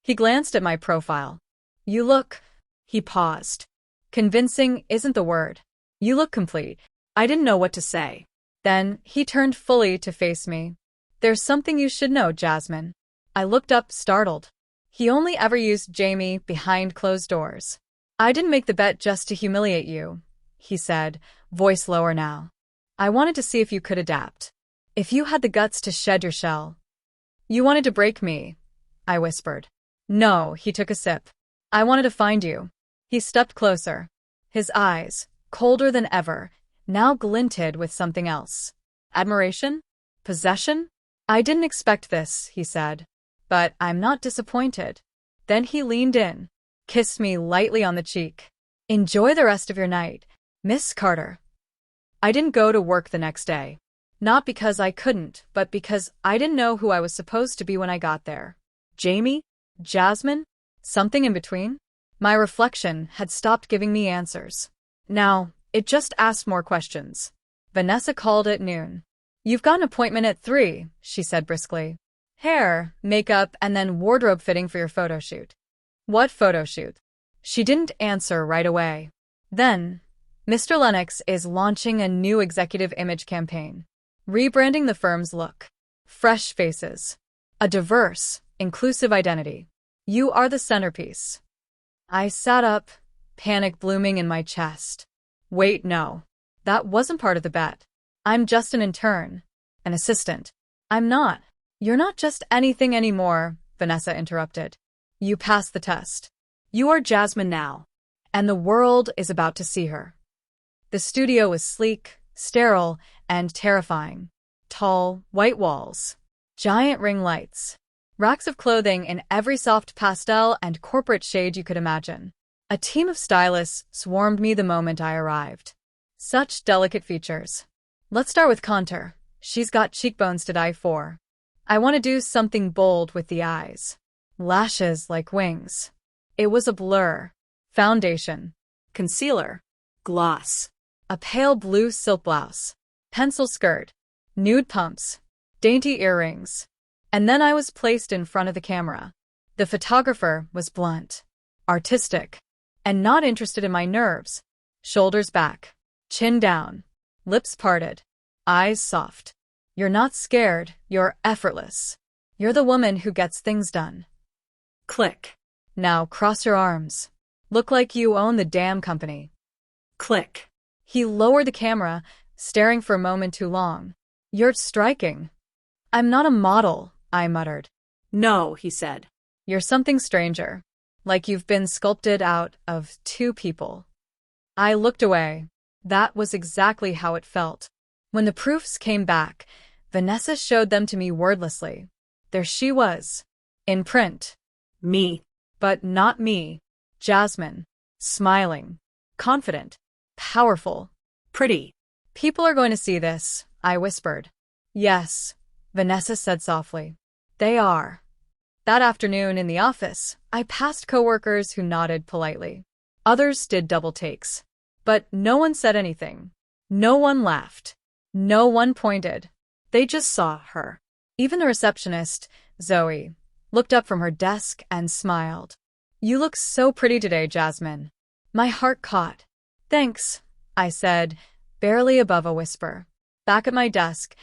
He glanced at my profile. You look... He paused. Convincing isn't the word. You look complete. I didn't know what to say. Then he turned fully to face me. There's something you should know, Jasmine. I looked up, startled. He only ever used Jamie behind closed doors. I didn't make the bet just to humiliate you, he said, voice lower now. I wanted to see if you could adapt. If you had the guts to shed your shell. You wanted to break me, I whispered. No, he took a sip. I wanted to find you. He stepped closer. His eyes, colder than ever, now glinted with something else. Admiration? Possession? I didn't expect this, he said. But I'm not disappointed. Then he leaned in, kissed me lightly on the cheek. Enjoy the rest of your night, Miss Carter. I didn't go to work the next day. Not because I couldn't, but because I didn't know who I was supposed to be when I got there. Jamie? Jasmine? Something in between? My reflection had stopped giving me answers. Now, it just asked more questions. Vanessa called at noon. You've got an appointment at 3, she said briskly. Hair, makeup, and then wardrobe fitting for your photo shoot. What photo shoot? She didn't answer right away. Then, Mr. Lennox is launching a new executive image campaign. Rebranding the firm's look. Fresh faces. A diverse, inclusive identity. You are the centerpiece. I sat up, panic blooming in my chest. Wait, no. That wasn't part of the bet. I'm just an intern. An assistant. I'm not. You're not just anything anymore, Vanessa interrupted. You passed the test. You are Jasmine now. And the world is about to see her. The studio was sleek, sterile, and terrifying. Tall, white walls. Giant ring lights. Racks of clothing in every soft pastel and corporate shade you could imagine. A team of stylists swarmed me the moment I arrived. Such delicate features. Let's start with contour. She's got cheekbones to die for. I want to do something bold with the eyes. Lashes like wings. It was a blur. Foundation. Concealer. Gloss. A pale blue silk blouse. Pencil skirt. Nude pumps. Dainty earrings. And then I was placed in front of the camera. The photographer was blunt. Artistic. And not interested in my nerves. Shoulders back. Chin down. Lips parted. Eyes soft. You're not scared, you're effortless. You're the woman who gets things done. Click. Now cross your arms. Look like you own the damn company. Click. He lowered the camera, staring for a moment too long. You're striking. I'm not a model, I muttered. No, he said. You're something stranger. Like you've been sculpted out of 2 people. I looked away. That was exactly how it felt. When the proofs came back, Vanessa showed them to me wordlessly. There she was. In print. Me. But not me. Jasmine. Smiling. Confident. Powerful. Pretty. People are going to see this, I whispered. Yes, Vanessa said softly. They are. That afternoon in the office, I passed coworkers who nodded politely. Others did double takes. But no one said anything. No one laughed. No one pointed. They just saw her. Even the receptionist, Zoe, looked up from her desk and smiled. You look so pretty today, Jasmine. My heart caught. Thanks, I said, barely above a whisper. Back at my desk,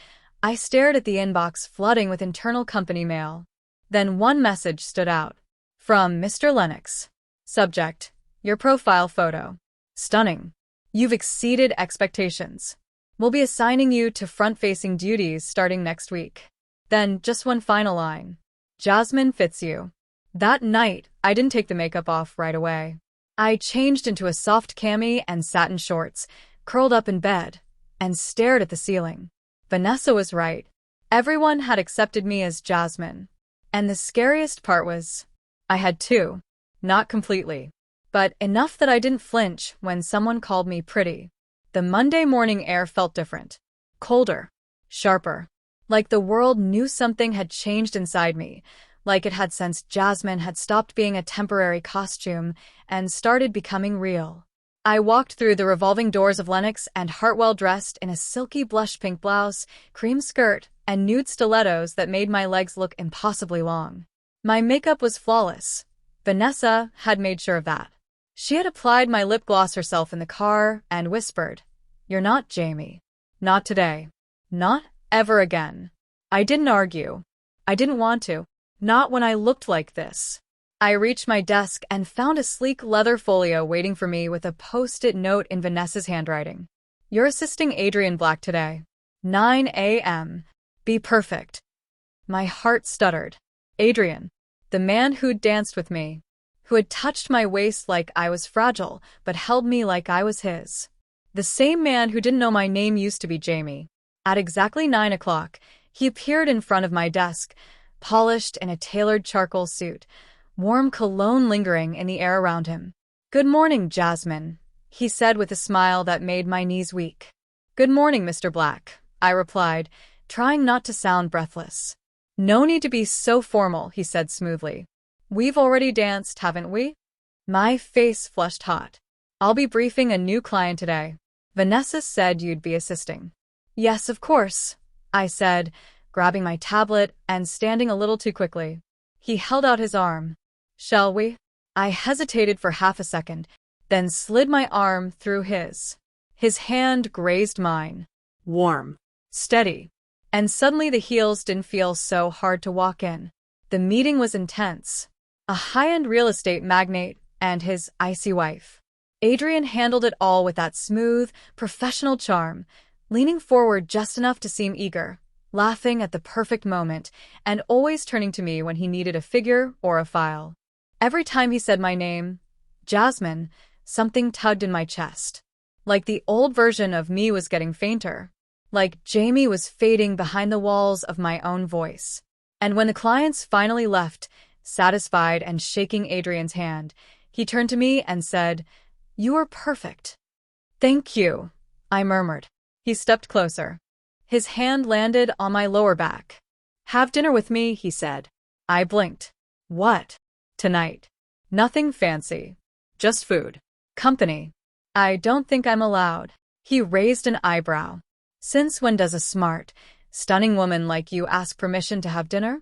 I stared at the inbox flooding with internal company mail. Then one message stood out. From Mr. Lennox. Subject, your profile photo. Stunning. You've exceeded expectations. We'll be assigning you to front-facing duties starting next week. Then just one final line. Jasmine fits you. That night, I didn't take the makeup off right away. I changed into a soft cami and satin shorts, curled up in bed, and stared at the ceiling. Vanessa was right. Everyone had accepted me as Jasmine. And the scariest part was, I had 2. Not completely. But enough that I didn't flinch when someone called me pretty. The Monday morning air felt different. colder, sharper. Like the world knew something had changed inside me, like it had sensed Jasmine had stopped being a temporary costume and started becoming real. I walked through the revolving doors of Lennox and Hartwell dressed in a silky blush pink blouse, cream skirt, and nude stilettos that made my legs look impossibly long. My makeup was flawless. Vanessa had made sure of that. She had applied my lip gloss herself in the car and whispered, "You're not Jamie. Not today. Not ever again." I didn't argue. I didn't want to. Not when I looked like this. I reached my desk and found a sleek leather folio waiting for me with a post-it note in Vanessa's handwriting. "You're assisting Adrian Black today. 9 a.m. Be perfect." My heart stuttered. Adrian, the man who'd danced with me, who had touched my waist like I was fragile but held me like I was his. The same man who didn't know my name used to be Jamie. At exactly 9 o'clock, he appeared in front of my desk, polished in a tailored charcoal suit, warm cologne lingering in the air around him. "Good morning, Jasmine," he said with a smile that made my knees weak. "Good morning, Mr. Black," I replied, trying not to sound breathless. "No need to be so formal," he said smoothly. "We've already danced, haven't we?" My face flushed hot. "I'll be briefing a new client today. Vanessa said you'd be assisting." "Yes, of course," I said, grabbing my tablet and standing a little too quickly. He held out his arm. "Shall we?" I hesitated for half a second, then slid my arm through his. His hand grazed mine. Warm. Steady. And suddenly the heels didn't feel so hard to walk in. The meeting was intense. A high-end real estate magnate and his icy wife. Adrian handled it all with that smooth, professional charm, leaning forward just enough to seem eager, laughing at the perfect moment, and always turning to me when he needed a figure or a file. Every time he said my name, Jasmine, something tugged in my chest. Like the old version of me was getting fainter. Like Jamie was fading behind the walls of my own voice. And when the clients finally left, satisfied and shaking Adrian's hand, he turned to me and said, "You are perfect." "Thank you," I murmured. He stepped closer. His hand landed on my lower back. "Have dinner with me," he said. I blinked. "What?" "Tonight. Nothing fancy. Just food. Company." "I don't think I'm allowed." He raised an eyebrow. "Since when does a smart, stunning woman like you ask permission to have dinner?"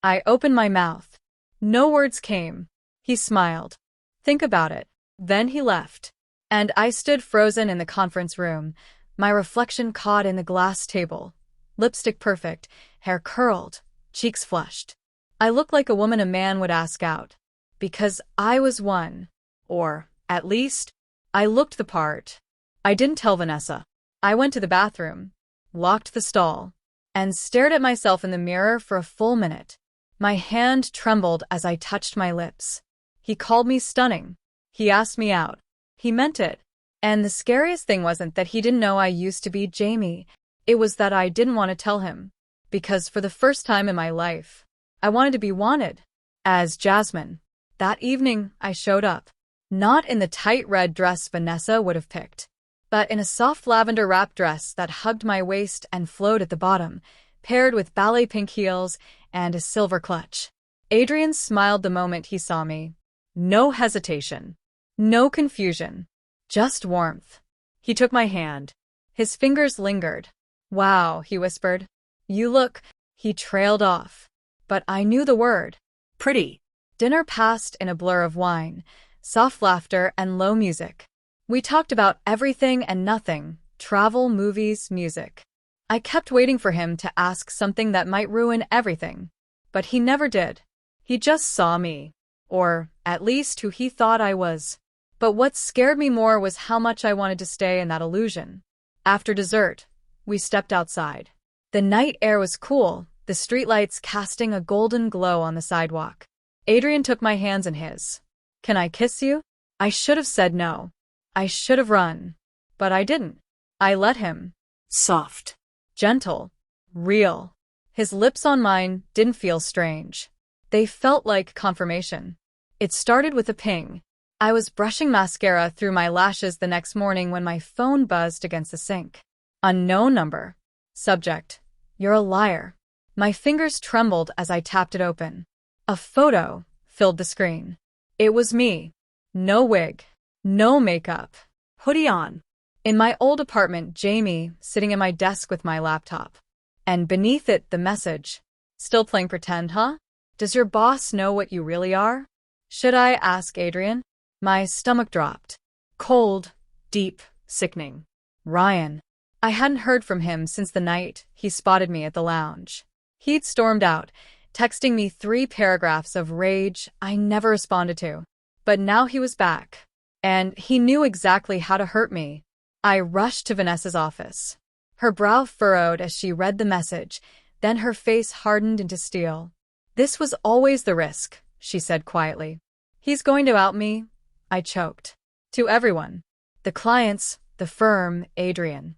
I opened my mouth. No words came. He smiled. "Think about it." Then he left. And I stood frozen in the conference room, my reflection caught in the glass table. Lipstick perfect, hair curled, cheeks flushed. I looked like a woman a man would ask out. Because I was one. Or, at least, I looked the part. I didn't tell Vanessa. I went to the bathroom, locked the stall, and stared at myself in the mirror for a full minute. My hand trembled as I touched my lips. He called me stunning. He asked me out. He meant it. And the scariest thing wasn't that he didn't know I used to be Jamie. It was that I didn't want to tell him. Because for the first time in my life, I wanted to be wanted. As Jasmine. That evening, I showed up. Not in the tight red dress Vanessa would have picked, but in a soft lavender wrap dress that hugged my waist and flowed at the bottom, paired with ballet pink heels and a silver clutch. Adrian smiled the moment he saw me. No hesitation. No confusion. Just warmth. He took my hand. His fingers lingered. "Wow," he whispered. "You look..." He trailed off. But I knew the word. Pretty. Dinner passed in a blur of wine, soft laughter, and low music. We talked about everything and nothing, travel, movies, music. I kept waiting for him to ask something that might ruin everything. But he never did. He just saw me. Or, at least, who he thought I was. But what scared me more was how much I wanted to stay in that illusion. After dessert, we stepped outside. The night air was cool, the streetlights casting a golden glow on the sidewalk. Adrian took my hands in his. "Can I kiss you?" I should have said no. I should have run. But I didn't. I let him. Soft. Gentle. Real. His lips on mine didn't feel strange. They felt like confirmation. It started with a ping. I was brushing mascara through my lashes the next morning when my phone buzzed against the sink. Unknown number. Subject: You're a liar. My fingers trembled as I tapped it open. A photo filled the screen. It was me. No wig. No makeup. Hoodie on. In my old apartment, Jamie, sitting at my desk with my laptop. And beneath it, the message. Still playing pretend, huh? Does your boss know what you really are? Should I ask Adrian? My stomach dropped. Cold, deep, sickening. Ryan. I hadn't heard from him since the night he spotted me at the lounge. He'd stormed out, texting me 3 paragraphs of rage I never responded to. But now he was back. And he knew exactly how to hurt me. I rushed to Vanessa's office. Her brow furrowed as she read the message, then her face hardened into steel. This was always the risk, she said quietly. He's going to out me, I choked. To everyone. The clients, the firm, Adrian.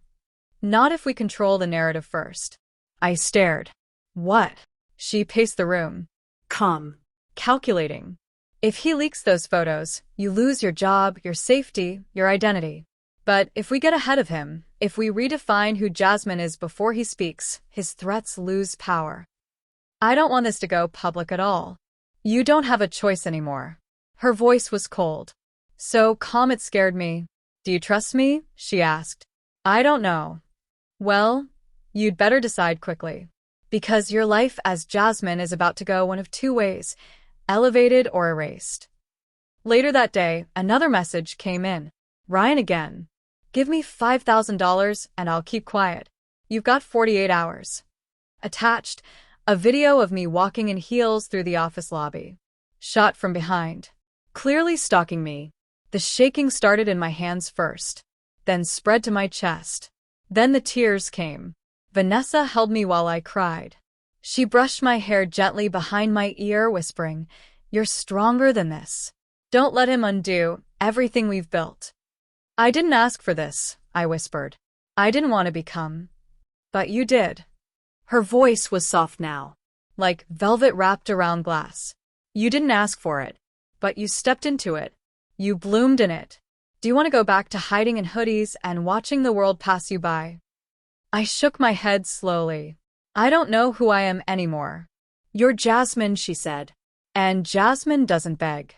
Not if we control the narrative first. I stared. What? She paced the room. Calm. Calculating. If he leaks those photos, you lose your job, your safety, your identity. But if we get ahead of him, if we redefine who Jasmine is before he speaks, his threats lose power. I don't want this to go public at all. You don't have a choice anymore. Her voice was cold. So calm it scared me. Do you trust me? She asked. I don't know. Well, you'd better decide quickly. Because your life as Jasmine is about to go one of 2 ways, elevated or erased. Later that day, another message came in. Ryan again. Give me $5,000 and I'll keep quiet. You've got 48 hours. Attached, a video of me walking in heels through the office lobby. Shot from behind. Clearly stalking me. The shaking started in my hands first, then spread to my chest. Then the tears came. Vanessa held me while I cried. She brushed my hair gently behind my ear, whispering, "You're stronger than this. Don't let him undo everything we've built." I didn't ask for this, I whispered. I didn't want to become. But you did. Her voice was soft now, like velvet wrapped around glass. You didn't ask for it, but you stepped into it. You bloomed in it. Do you want to go back to hiding in hoodies and watching the world pass you by? I shook my head slowly. I don't know who I am anymore. You're Jasmine, she said. And Jasmine doesn't beg.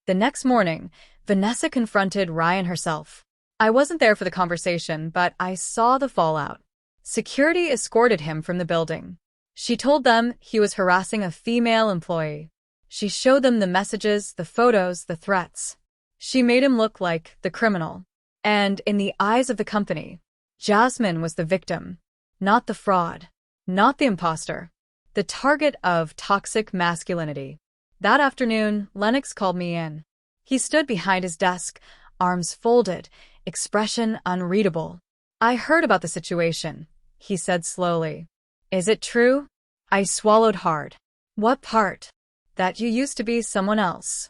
The next morning, Vanessa confronted Ryan herself. I wasn't there for the conversation, but I saw the fallout. Security escorted him from the building. She told them he was harassing a female employee. She showed them the messages, the photos, the threats. She made him look like the criminal. And in the eyes of the company, Jasmine was the victim, not the fraud, not the imposter, the target of toxic masculinity. That afternoon, Lennox called me in. He stood behind his desk, arms folded, expression unreadable. I heard about the situation, he said slowly. Is it true? I swallowed hard. What part? That you used to be someone else.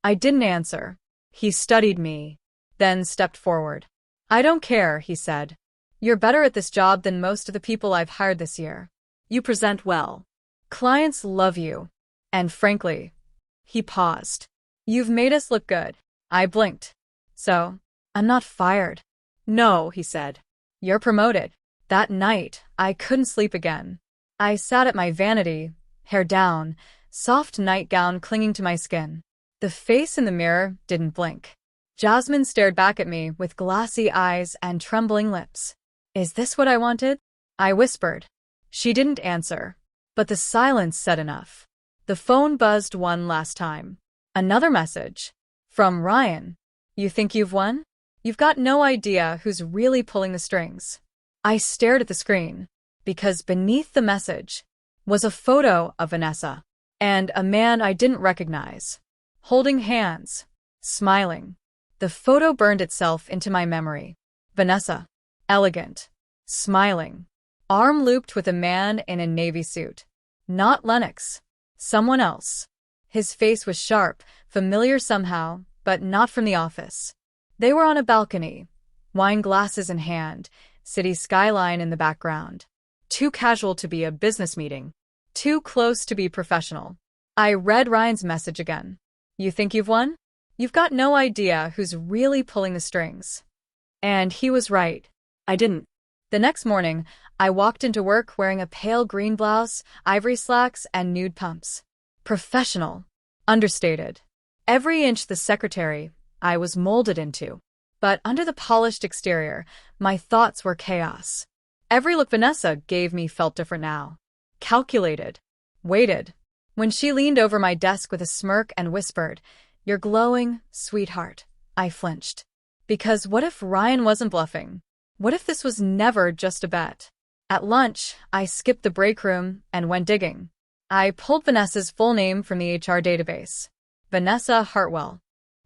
I didn't answer. He studied me, then stepped forward. I don't care, he said. You're better at this job than most of the people I've hired this year. You present well. Clients love you. And frankly, he paused. You've made us look good. I blinked. So, I'm not fired. No, he said. You're promoted. That night, I couldn't sleep again. I sat at my vanity, hair down, soft nightgown clinging to my skin. The face in the mirror didn't blink. Jasmine stared back at me with glassy eyes and trembling lips. Is this what I wanted? I whispered. She didn't answer. But the silence said enough. The phone buzzed one last time. Another message. From Ryan. You think you've won? You've got no idea who's really pulling the strings. I stared at the screen, because beneath the message was a photo of Vanessa and a man I didn't recognize, holding hands, smiling. The photo burned itself into my memory. Vanessa, elegant, smiling, arm looped with a man in a navy suit. Not Lennox, someone else. His face was sharp, familiar somehow, but not from the office. They were on a balcony, wine glasses in hand, city skyline in the background. Too casual to be a business meeting. Too close to be professional. I read Ryan's message again. You think you've won? You've got no idea who's really pulling the strings. And he was right. I didn't. The next morning, I walked into work wearing a pale green blouse, ivory slacks, and nude pumps. Professional. Understated. Every inch the secretary I was molded into. But under the polished exterior, my thoughts were chaos. Every look Vanessa gave me felt different now. Calculated. Weighted. When she leaned over my desk with a smirk and whispered, "You're glowing, sweetheart," I flinched. Because what if Ryan wasn't bluffing? What if this was never just a bet? At lunch, I skipped the break room and went digging. I pulled Vanessa's full name from the HR database. Vanessa Hartwell.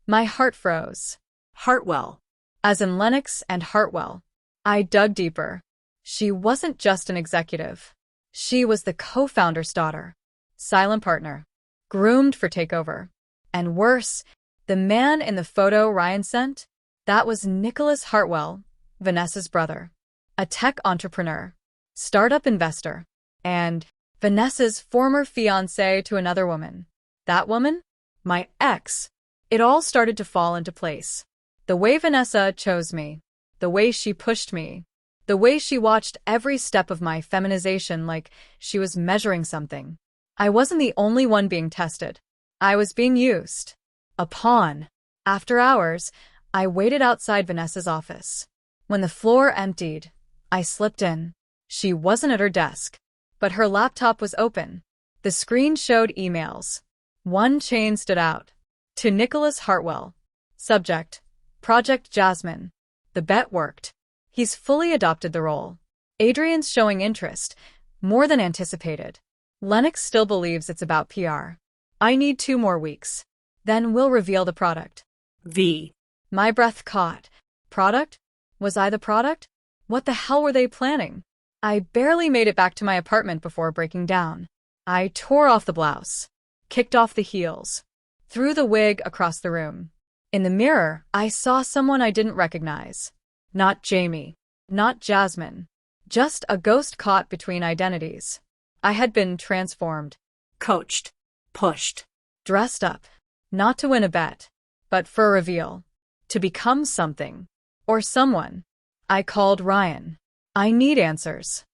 My heart froze. Hartwell. As in Lennox and Hartwell. I dug deeper. She wasn't just an executive. She was the co-founder's daughter. Silent partner. Groomed for takeover. And worse, the man in the photo Ryan sent? That was Nicholas Hartwell, Vanessa's brother. A tech entrepreneur. Startup investor. And Vanessa's former fiancé to another woman. That woman? My ex. It all started to fall into place. The way Vanessa chose me. The way she pushed me. The way she watched every step of my feminization like she was measuring something. I wasn't the only one being tested. I was being used. A pawn. After hours, I waited outside Vanessa's office. When the floor emptied, I slipped in. She wasn't at her desk, but her laptop was open. The screen showed emails. One chain stood out. To Nicholas Hartwell. Subject: Project Jasmine. The bet worked. He's fully adopted the role. Adrian's showing interest, more than anticipated. Lennox still believes it's about PR. I need 2 more weeks. Then we'll reveal the product. V. My breath caught. Product? Was I the product? What the hell were they planning? I barely made it back to my apartment before breaking down. I tore off the blouse, kicked off the heels, threw the wig across the room. In the mirror, I saw someone I didn't recognize. Not Jamie. Not Jasmine. Just a ghost caught between identities. I had been transformed. Coached. Pushed. Dressed up. Not to win a bet, but for a reveal. To become something. Or someone. I called Ryan. I need answers.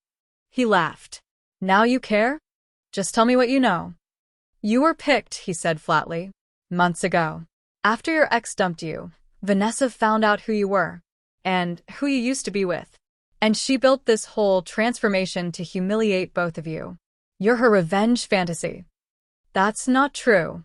He laughed. Now you care? Just tell me what you know. You were picked, he said flatly. Months ago. After your ex dumped you, Vanessa found out who you were. And who you used to be with. And she built this whole transformation to humiliate both of you. You're her revenge fantasy. That's not true,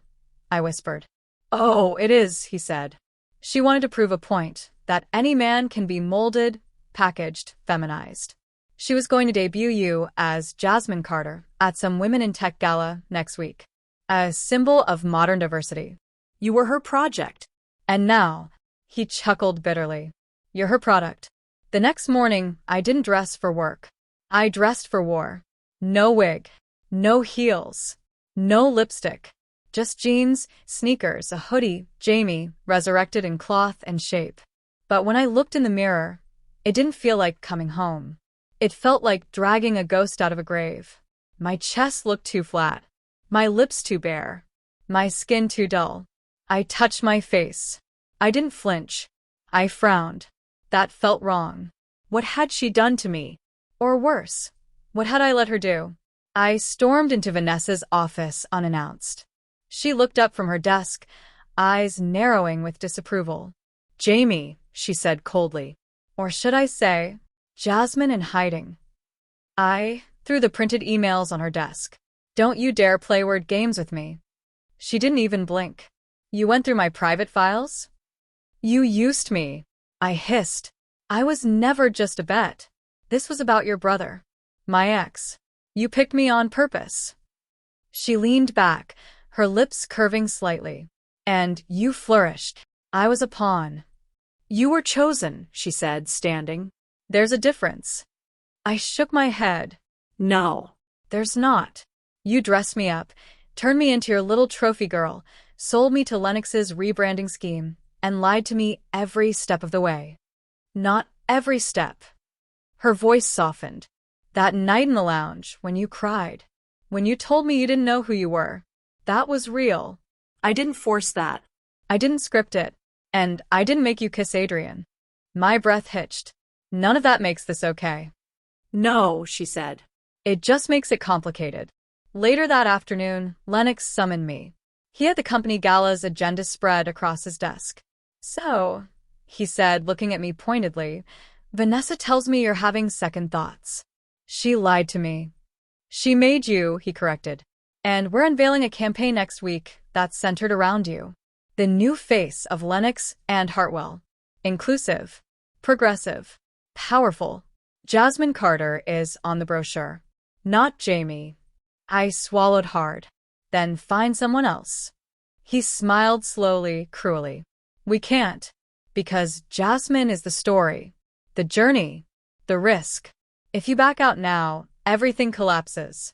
I whispered. Oh, it is, he said. She wanted to prove a point, that any man can be molded, packaged, feminized. She was going to debut you as Jasmine Carter at some Women in Tech gala next week. A symbol of modern diversity. You were her project. And now, he chuckled bitterly. You're her product. The next morning, I didn't dress for work. I dressed for war. No wig. No heels. No lipstick. Just jeans, sneakers, a hoodie, Jamie, resurrected in cloth and shape. But when I looked in the mirror, it didn't feel like coming home. It felt like dragging a ghost out of a grave. My chest looked too flat. My lips too bare. My skin too dull. I touched my face. I didn't flinch. I frowned. That felt wrong. What had she done to me? Or worse, what had I let her do? I stormed into Vanessa's office unannounced. She looked up from her desk, eyes narrowing with disapproval. Jamie, she said coldly. Or should I say, Jasmine in hiding. I threw the printed emails on her desk. Don't you dare play word games with me. She didn't even blink. You went through my private files? You used me. I hissed. I was never just a bet. This was about your brother. My ex. You picked me on purpose. She leaned back, her lips curving slightly. And you flourished. I was a pawn. You were chosen, she said, standing. There's a difference. I shook my head. No. There's not. You dressed me up, turned me into your little trophy girl, sold me to Lennox's rebranding scheme, and lied to me every step of the way. Not every step. Her voice softened. That night in the lounge, when you cried, when you told me you didn't know who you were, that was real. I didn't force that. I didn't script it, and I didn't make you kiss Adrian. My breath hitched. None of that makes this okay. No, she said. It just makes it complicated. Later that afternoon, Lennox summoned me. He had the company gala's agenda spread across his desk. So, he said, looking at me pointedly, Vanessa tells me you're having second thoughts. She lied to me. She made you, he corrected. And we're unveiling a campaign next week that's centered around you. The new face of Lennox and Hartwell. Inclusive, progressive, powerful. Jasmine Carter is on the brochure. Not Jamie. I swallowed hard. Then find someone else. He smiled slowly, cruelly. We can't. Because Jasmine is the story. The journey. The risk. If you back out now, everything collapses.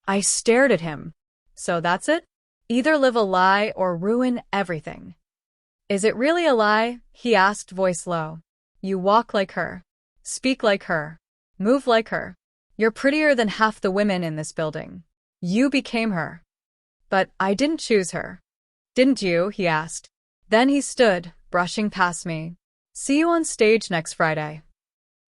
I stared at him. So that's it? Either live a lie or ruin everything. Is it really a lie? He asked, voice low. You walk like her. Speak like her. Move like her. You're prettier than half the women in this building. You became her. But I didn't choose her. Didn't you? He asked. Then he stood, brushing past me. See you on stage next Friday.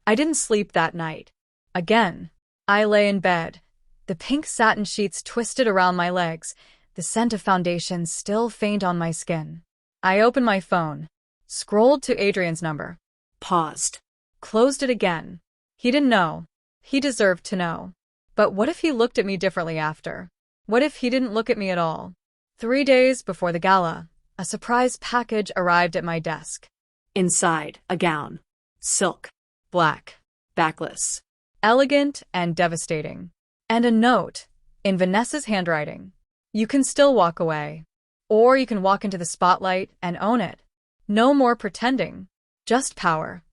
I didn't sleep that night. Again. I lay in bed. The pink satin sheets twisted around my legs, the scent of foundation still faint on my skin. I opened my phone. Scrolled to Adrian's number. Paused. Closed it again. He didn't know. He deserved to know. But what if he looked at me differently after? What if he didn't look at me at all? 3 days before the gala, a surprise package arrived at my desk. Inside, a gown. Silk. Black. Backless. Elegant and devastating. And a note, in Vanessa's handwriting. You can still walk away. Or you can walk into the spotlight and own it. No more pretending. Just power.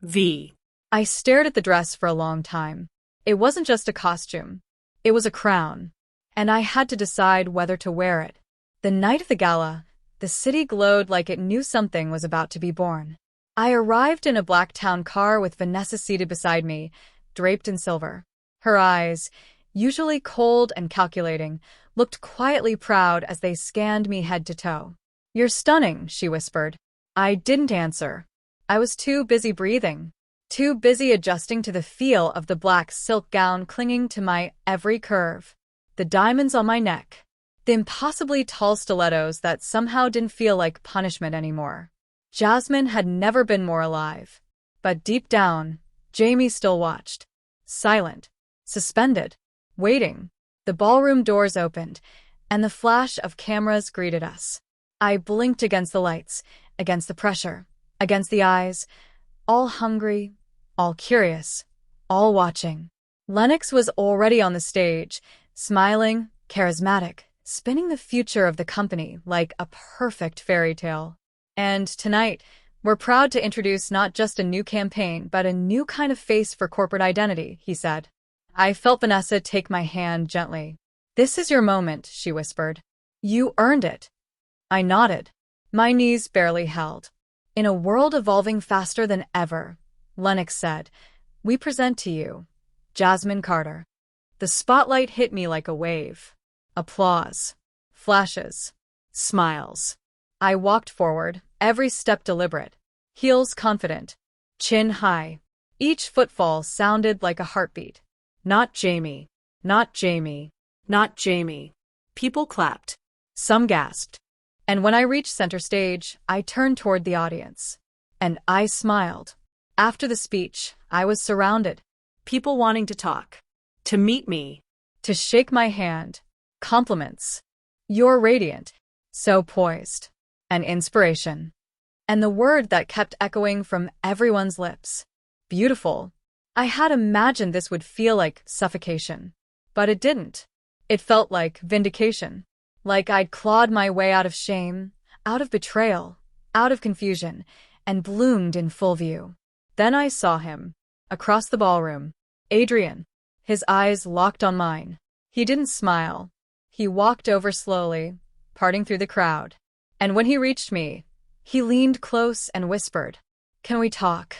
V. I stared at the dress for a long time. It wasn't just a costume. It was a crown. And I had to decide whether to wear it. The night of the gala, the city glowed like it knew something was about to be born. I arrived in a black town car with Vanessa seated beside me, draped in silver. Her eyes, usually cold and calculating, looked quietly proud as they scanned me head to toe. You're stunning, she whispered. I didn't answer. I was too busy breathing. Too busy adjusting to the feel of the black silk gown clinging to my every curve. The diamonds on my neck. The impossibly tall stilettos that somehow didn't feel like punishment anymore. Jasmine had never been more alive. But deep down, Jamie still watched. Silent. Suspended. Waiting. The ballroom doors opened, and the flash of cameras greeted us. I blinked against the lights, against the pressure, against the eyes, all hungry, all curious, all watching. Lennox was already on the stage, smiling, charismatic, spinning the future of the company like a perfect fairy tale. And tonight, we're proud to introduce not just a new campaign, but a new kind of face for corporate identity, he said. I felt Vanessa take my hand gently. This is your moment, she whispered. You earned it. I nodded. My knees barely held. In a world evolving faster than ever, Lennox said, we present to you, Jasmine Carter. The spotlight hit me like a wave. Applause. Flashes. Smiles. I walked forward, every step deliberate. Heels confident. Chin high. Each footfall sounded like a heartbeat. Not Jamie. Not Jamie. Not Jamie. People clapped. Some gasped. And when I reached center stage, I turned toward the audience. And I smiled. After the speech, I was surrounded. People wanting to talk. To meet me. To shake my hand. Compliments. You're radiant. So poised. An inspiration. And the word that kept echoing from everyone's lips. Beautiful. I had imagined this would feel like suffocation. But it didn't. It felt like vindication. Like I'd clawed my way out of shame, out of betrayal, out of confusion, and bloomed in full view. Then I saw him. Across the ballroom. Adrian. His eyes locked on mine. He didn't smile. He walked over slowly, parting through the crowd. And when he reached me, he leaned close and whispered, Can we talk?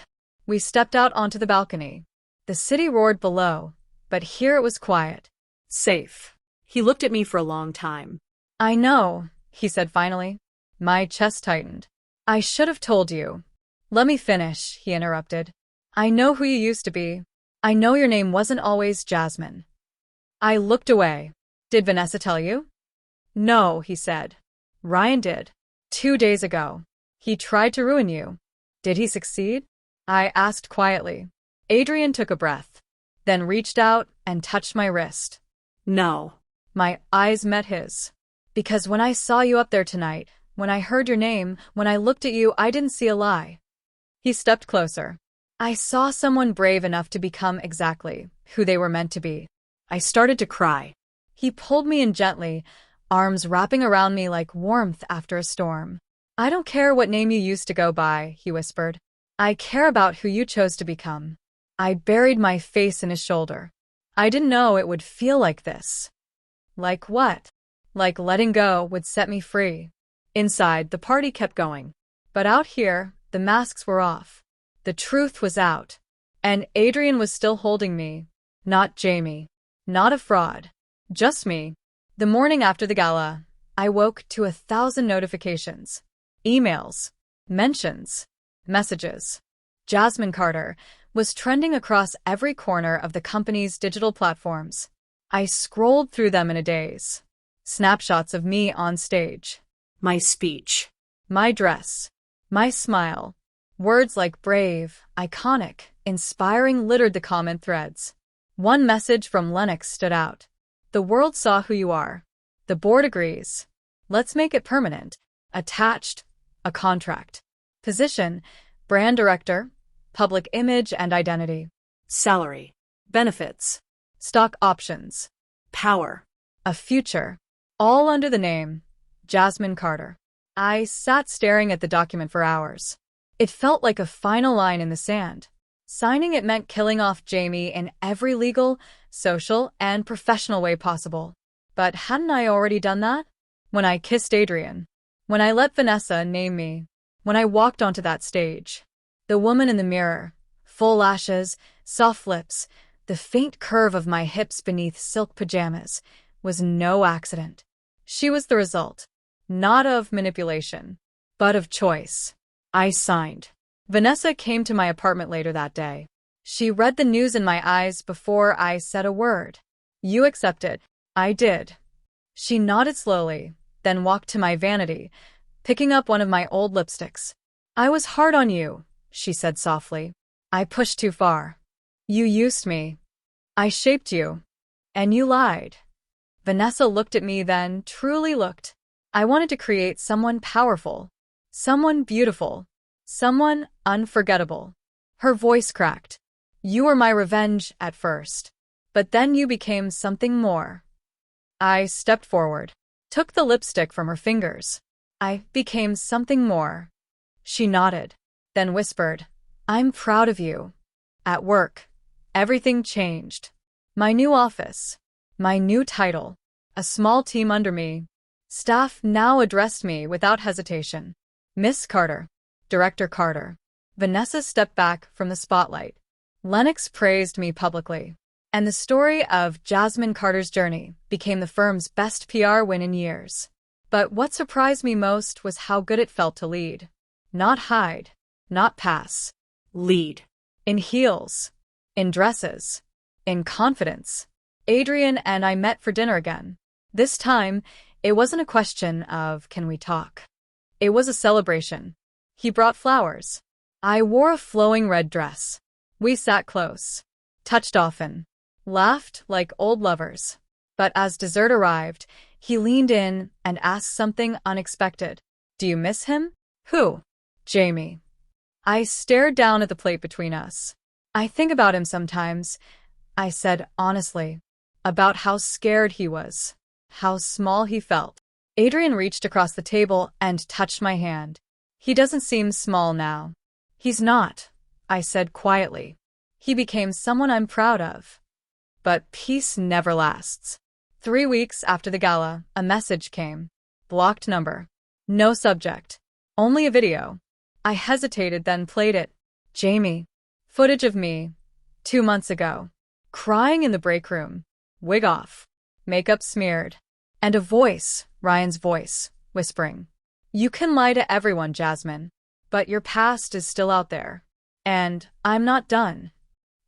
We stepped out onto the balcony. The city roared below, but here it was quiet. Safe. He looked at me for a long time. I know, he said finally. My chest tightened. I should have told you. Let me finish, he interrupted. I know who you used to be. I know your name wasn't always Jasmine. I looked away. Did Vanessa tell you? No, he said. Ryan did. 2 days ago. He tried to ruin you. Did he succeed? I asked quietly. Adrian took a breath, then reached out and touched my wrist. No. My eyes met his. Because when I saw you up there tonight, when I heard your name, when I looked at you, I didn't see a lie. He stepped closer. I saw someone brave enough to become exactly who they were meant to be. I started to cry. He pulled me in gently, arms wrapping around me like warmth after a storm. I don't care what name you used to go by, he whispered. I care about who you chose to become. I buried my face in his shoulder. I didn't know it would feel like this. Like what? Like letting go would set me free. Inside, the party kept going. But out here, the masks were off. The truth was out. And Adrian was still holding me. Not Jamie. Not a fraud. Just me. The morning after the gala, I woke to 1,000 notifications. Emails. Mentions. Messages. Jasmine Carter was trending across every corner of the company's digital platforms. I scrolled through them in a daze. Snapshots of me on stage. My speech. My dress. My smile. Words like brave, iconic, inspiring littered the comment threads. One message from Lennox stood out. The world saw who you are. The board agrees. Let's make it permanent. Attached. A contract. Position. Brand director. Public image and identity. Salary. Benefits. Stock options. Power. A future. All under the name Jasmine Carter. I sat staring at the document for hours. It felt like a final line in the sand. Signing it meant killing off Jamie in every legal, social, and professional way possible. But hadn't I already done that? When I kissed Adrian. When I let Vanessa name me. When I walked onto that stage. The woman in the mirror. Full lashes, soft lips, the faint curve of my hips beneath silk pajamas was no accident. She was the result. Not of manipulation, but of choice. I signed. Vanessa came to my apartment later that day. She read the news in my eyes before I said a word. You accepted. I did. She nodded slowly, then walked to my vanity, picking up one of my old lipsticks. I was hard on you, she said softly. I pushed too far. You used me. I shaped you. And you lied. Vanessa looked at me then, truly looked. I wanted to create someone powerful. Someone beautiful. Someone unforgettable. Her voice cracked. You were my revenge at first. But then you became something more. I stepped forward, took the lipstick from her fingers. I became something more. She nodded, then whispered, I'm proud of you. At work, everything changed. My new office, my new title, a small team under me. Staff now addressed me without hesitation. Miss Carter, Director Carter. Vanessa stepped back from the spotlight. Lennox praised me publicly. And the story of Jasmine Carter's journey became the firm's best PR win in years. But what surprised me most was how good it felt to lead. Not hide, not pass. Lead. In heels, in dresses, in confidence. Adrian and I met for dinner again. This time, it wasn't a question of, can we talk? It was a celebration. He brought flowers. I wore a flowing red dress. We sat close, touched often, laughed like old lovers. But as dessert arrived, he leaned in and asked something unexpected. Do you miss him? Who? Jamie. I stared down at the plate between us. I think about him sometimes, I said honestly, about how scared he was, how small he felt. Adrian reached across the table and touched my hand. He doesn't seem small now. He's not, I said quietly. He became someone I'm proud of. But peace never lasts. 3 weeks after the gala, a message came. Blocked number. No subject. Only a video. I hesitated, then played it. Jamie. Footage of me. 2 months ago. Crying in the break room. Wig off. Makeup smeared. And a voice, Ryan's voice, whispering. You can lie to everyone, Jasmine. But your past is still out there. And I'm not done.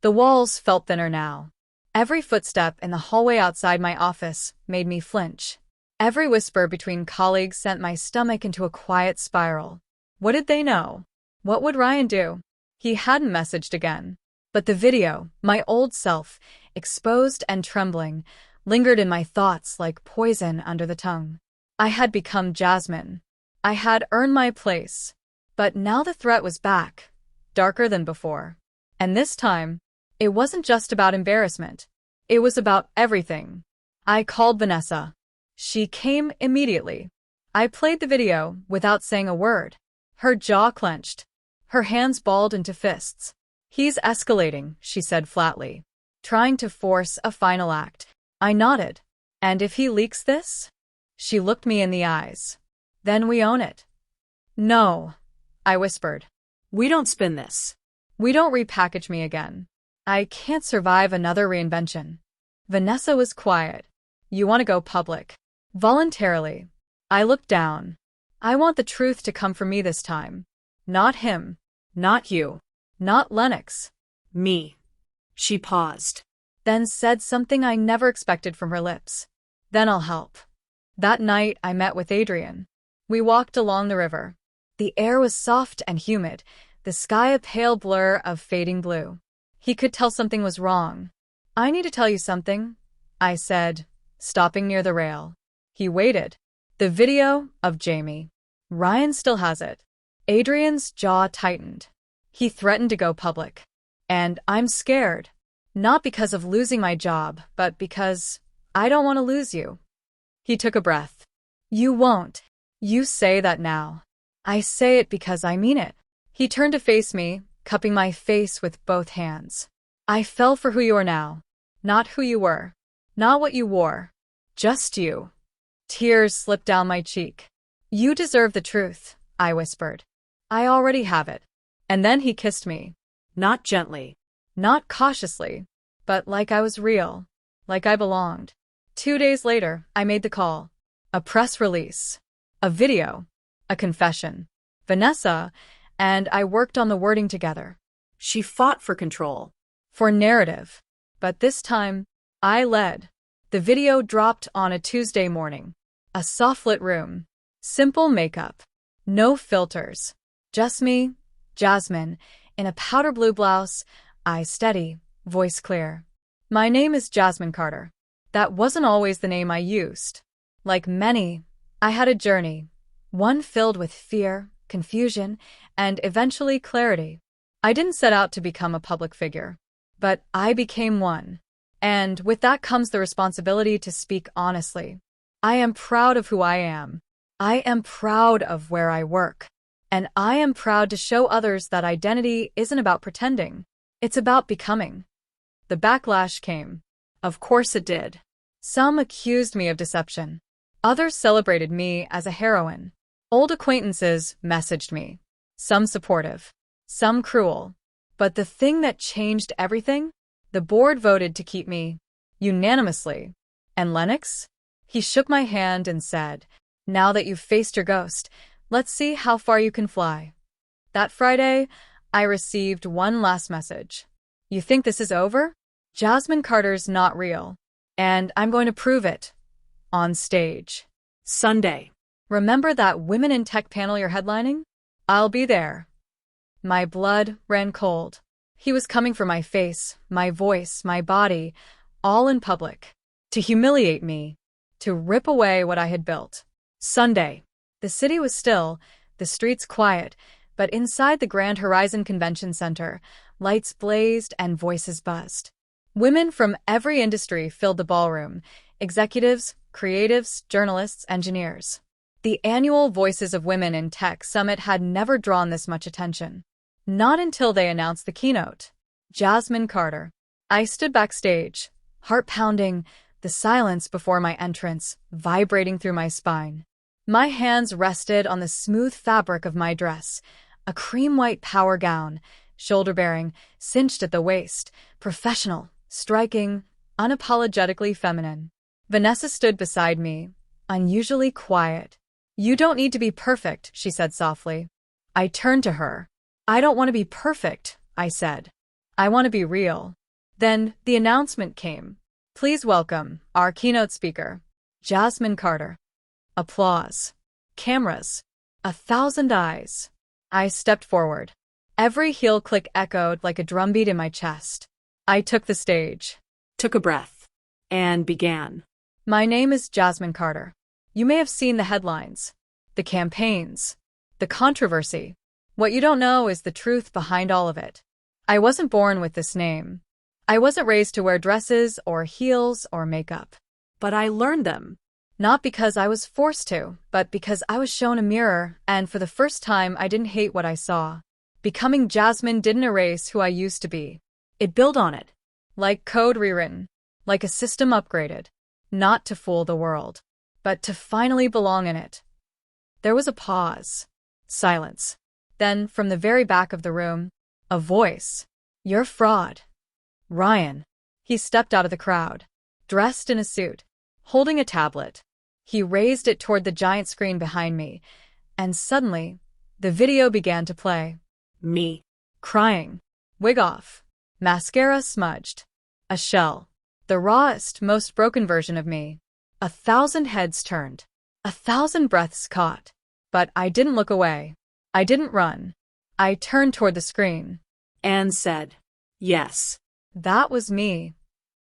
The walls felt thinner now. Every footstep in the hallway outside my office made me flinch. Every whisper between colleagues sent my stomach into a quiet spiral. What did they know? What would Ryan do? He hadn't messaged again. But the video, my old self, exposed and trembling, lingered in my thoughts like poison under the tongue. I had become Jasmine. I had earned my place. But now the threat was back, darker than before. And this time, it wasn't just about embarrassment. It was about everything. I called Vanessa. She came immediately. I played the video without saying a word. Her jaw clenched. Her hands balled into fists. "He's escalating," she said flatly, trying to force a final act. I nodded. "And if he leaks this?" She looked me in the eyes. "Then we own it." "No," I whispered. We don't spin this. "We don't repackage me again. I can't survive another reinvention." Vanessa was quiet. "You want to go public?" Voluntarily. I looked down. "I want the truth to come from me this time. Not him. Not you. Not Lennox. Me." She paused. Then said something I never expected from her lips. "Then I'll help." That night, I met with Adrian. We walked along the river. The air was soft and humid, the sky a pale blur of fading blue. He could tell something was wrong. "I need to tell you something," I said, stopping near the rail. He waited. "The video of Jamie. Ryan still has it." Adrian's jaw tightened. He threatened to go public. And I'm scared. Not because of losing my job, but because I don't want to lose you. He took a breath. "You won't. You say that now." "I say it because I mean it." He turned to face me, cupping my face with both hands. "I fell for who you are now. Not who you were. Not what you wore. Just you." Tears slipped down my cheek. "You deserve the truth," I whispered. "I already have it." And then he kissed me. Not gently. Not cautiously, but like I was real, like I belonged. 2 days later, I made the call. A press release. A video. A confession. Vanessa and I worked on the wording together. She fought for control. For narrative. But this time, I led. The video dropped on a Tuesday morning. A soft-lit room. Simple makeup. No filters. Just me, Jasmine, in a powder blue blouse, eyes steady, voice clear. "My name is Jasmine Carter." That wasn't always the name I used. Like many, I had a journey. One filled with fear, confusion, and eventually clarity. I didn't set out to become a public figure. But I became one. And with that comes the responsibility to speak honestly. I am proud of who I am. I am proud of where I work. And I am proud to show others that identity isn't about pretending. It's about becoming. The backlash came. Of course it did. Some accused me of deception. Others celebrated me as a heroine. Old acquaintances messaged me. Some supportive. Some cruel. But the thing that changed everything? The board voted to keep me. Unanimously. And Lennox? He shook my hand and said, "Now that you've faced your ghost, let's see how far you can fly." That Friday, I received one last message. "You think this is over? Jasmine Carter's not real. And I'm going to prove it. On stage. Sunday. Remember that Women in Tech panel you're headlining? I'll be there." My blood ran cold. He was coming for my face, my voice, my body, all in public. To humiliate me. To rip away what I had built. Sunday. The city was still, the streets quiet, but inside the Grand Horizon Convention Center, lights blazed and voices buzzed. Women from every industry filled the ballroom. Executives, creatives, journalists, engineers. The annual Voices of Women in Tech Summit had never drawn this much attention. Not until they announced the keynote. Jasmine Carter. I stood backstage, heart pounding, the silence before my entrance vibrating through my spine. My hands rested on the smooth fabric of my dress, a cream-white power gown, shoulder-bearing, cinched at the waist, professional, striking, unapologetically feminine. Vanessa stood beside me, unusually quiet. "You don't need to be perfect," she said softly. I turned to her. "I don't want to be perfect," I said. I want to be real. Then the announcement came. Please welcome our keynote speaker, Jasmine Carter. Applause. Cameras. 1,000 eyes. I stepped forward. Every heel click echoed like a drumbeat in my chest. I took the stage. Took a breath. And began. My name is Jasmine Carter. You may have seen the headlines, the campaigns, the controversy. What you don't know is the truth behind all of it. I wasn't born with this name. I wasn't raised to wear dresses or heels or makeup. But I learned them. Not because I was forced to, but because I was shown a mirror, and for the first time I didn't hate what I saw. Becoming Jasmine didn't erase who I used to be. It built on it. Like code rewritten. Like a system upgraded. Not to fool the world, but to finally belong in it. There was a pause. Silence. Then, from the very back of the room, a voice. You're a fraud. Ryan. He stepped out of the crowd, dressed in a suit, holding a tablet. He raised it toward the giant screen behind me, and suddenly, the video began to play. Me. Crying. Wig off. Mascara smudged. A shell. The rawest, most broken version of me. 1,000 heads turned. 1,000 breaths caught. But I didn't look away. I didn't run. I turned toward the screen. And said, yes. That was me.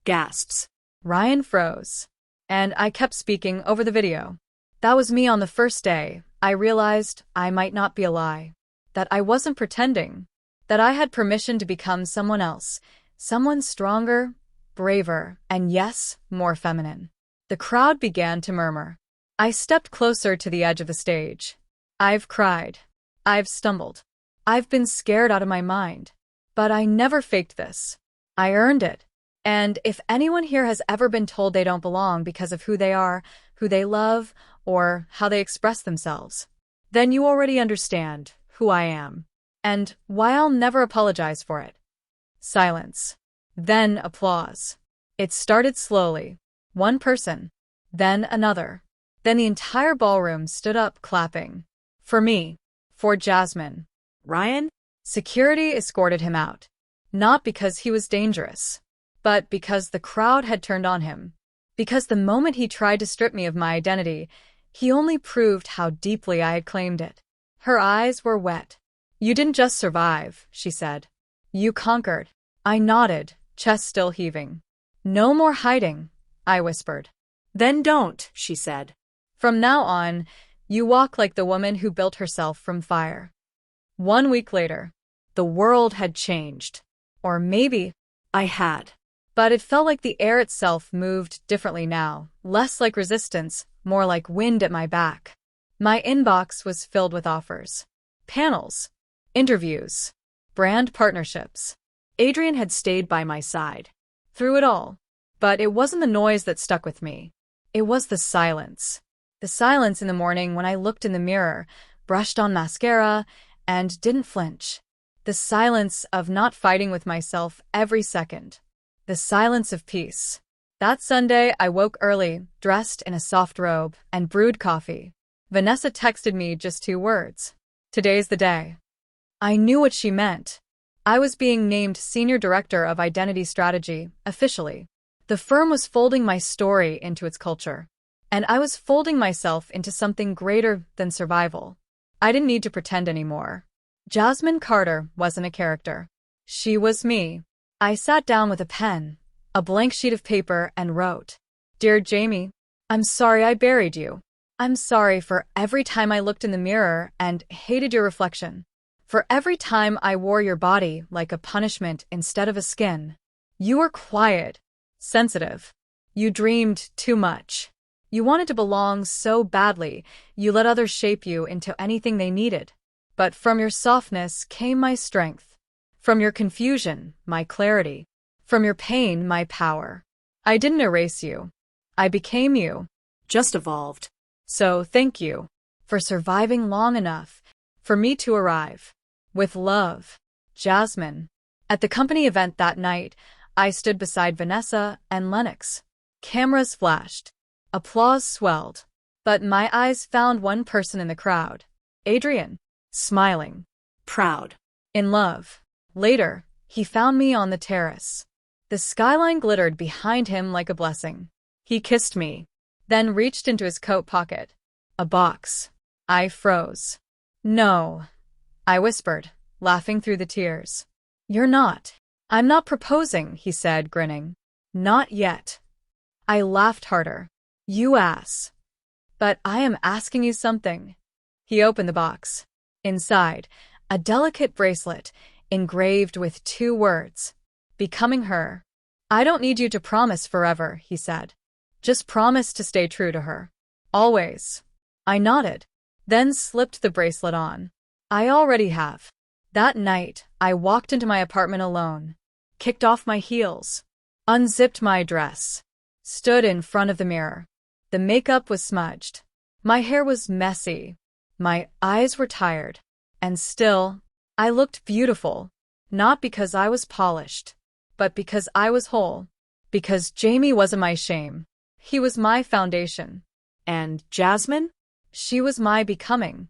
Gasps. Ryan froze. And I kept speaking over the video. That was me on the first day. I realized I might not be a lie. That I wasn't pretending. That I had permission to become someone else. Someone stronger, braver, and yes, more feminine. The crowd began to murmur. I stepped closer to the edge of the stage. I've cried. I've stumbled. I've been scared out of my mind. But I never faked this. I earned it. And if anyone here has ever been told they don't belong because of who they are, who they love, or how they express themselves, then you already understand who I am. And why I'll never apologize for it. Silence. Then applause. It started slowly. One person. Then another. Then the entire ballroom stood up clapping. For me. For Jasmine. Ryan? Security escorted him out. Not because he was dangerous, but because the crowd had turned on him. Because the moment he tried to strip me of my identity, he only proved how deeply I had claimed it. Her eyes were wet. You didn't just survive, she said. You conquered. I nodded, chest still heaving. No more hiding, I whispered. Then don't, she said. From now on, you walk like the woman who built herself from fire. 1 week later, the world had changed. Or maybe I had. But it felt like the air itself moved differently now, less like resistance, more like wind at my back. My inbox was filled with offers. Panels. Interviews. Brand partnerships. Adrian had stayed by my side. Through it all. But it wasn't the noise that stuck with me. It was the silence. The silence in the morning when I looked in the mirror, brushed on mascara, and didn't flinch. The silence of not fighting with myself every second. The silence of peace. That Sunday, I woke early, dressed in a soft robe, and brewed coffee. Vanessa texted me just 2 words. Today's the day. I knew what she meant. I was being named Senior Director of Identity Strategy, officially. The firm was folding my story into its culture. And I was folding myself into something greater than survival. I didn't need to pretend anymore. Jasmine Carter wasn't a character. She was me. I sat down with a pen, a blank sheet of paper, and wrote, Dear Jamie, I'm sorry I buried you. I'm sorry for every time I looked in the mirror and hated your reflection. For every time I wore your body like a punishment instead of a skin. You were quiet, sensitive. You dreamed too much. You wanted to belong so badly, you let others shape you into anything they needed. But from your softness came my strength. From your confusion, my clarity. From your pain, my power. I didn't erase you. I became you. Just evolved. So thank you for surviving long enough for me to arrive. With love, Jasmine. At the company event that night, I stood beside Vanessa and Lennox. Cameras flashed. Applause swelled. But my eyes found one person in the crowd. Adrian. Smiling. Proud. In love. Later, he found me on the terrace. The skyline glittered behind him like a blessing. He kissed me, then reached into his coat pocket. A box. I froze. No, I whispered, laughing through the tears. You're not. I'm not proposing, he said, grinning. Not yet. I laughed harder. You ass. But I am asking you something. He opened the box. Inside, a delicate bracelet, engraved with 2 words. Becoming her. I don't need you to promise forever, he said. Just promise to stay true to her. Always. I nodded, then slipped the bracelet on. I already have. That night, I walked into my apartment alone, kicked off my heels, unzipped my dress, stood in front of the mirror. The makeup was smudged. My hair was messy. My eyes were tired. And still, I looked beautiful. Not because I was polished, but because I was whole. Because Jamie wasn't my shame. He was my foundation. And Jasmine? She was my becoming.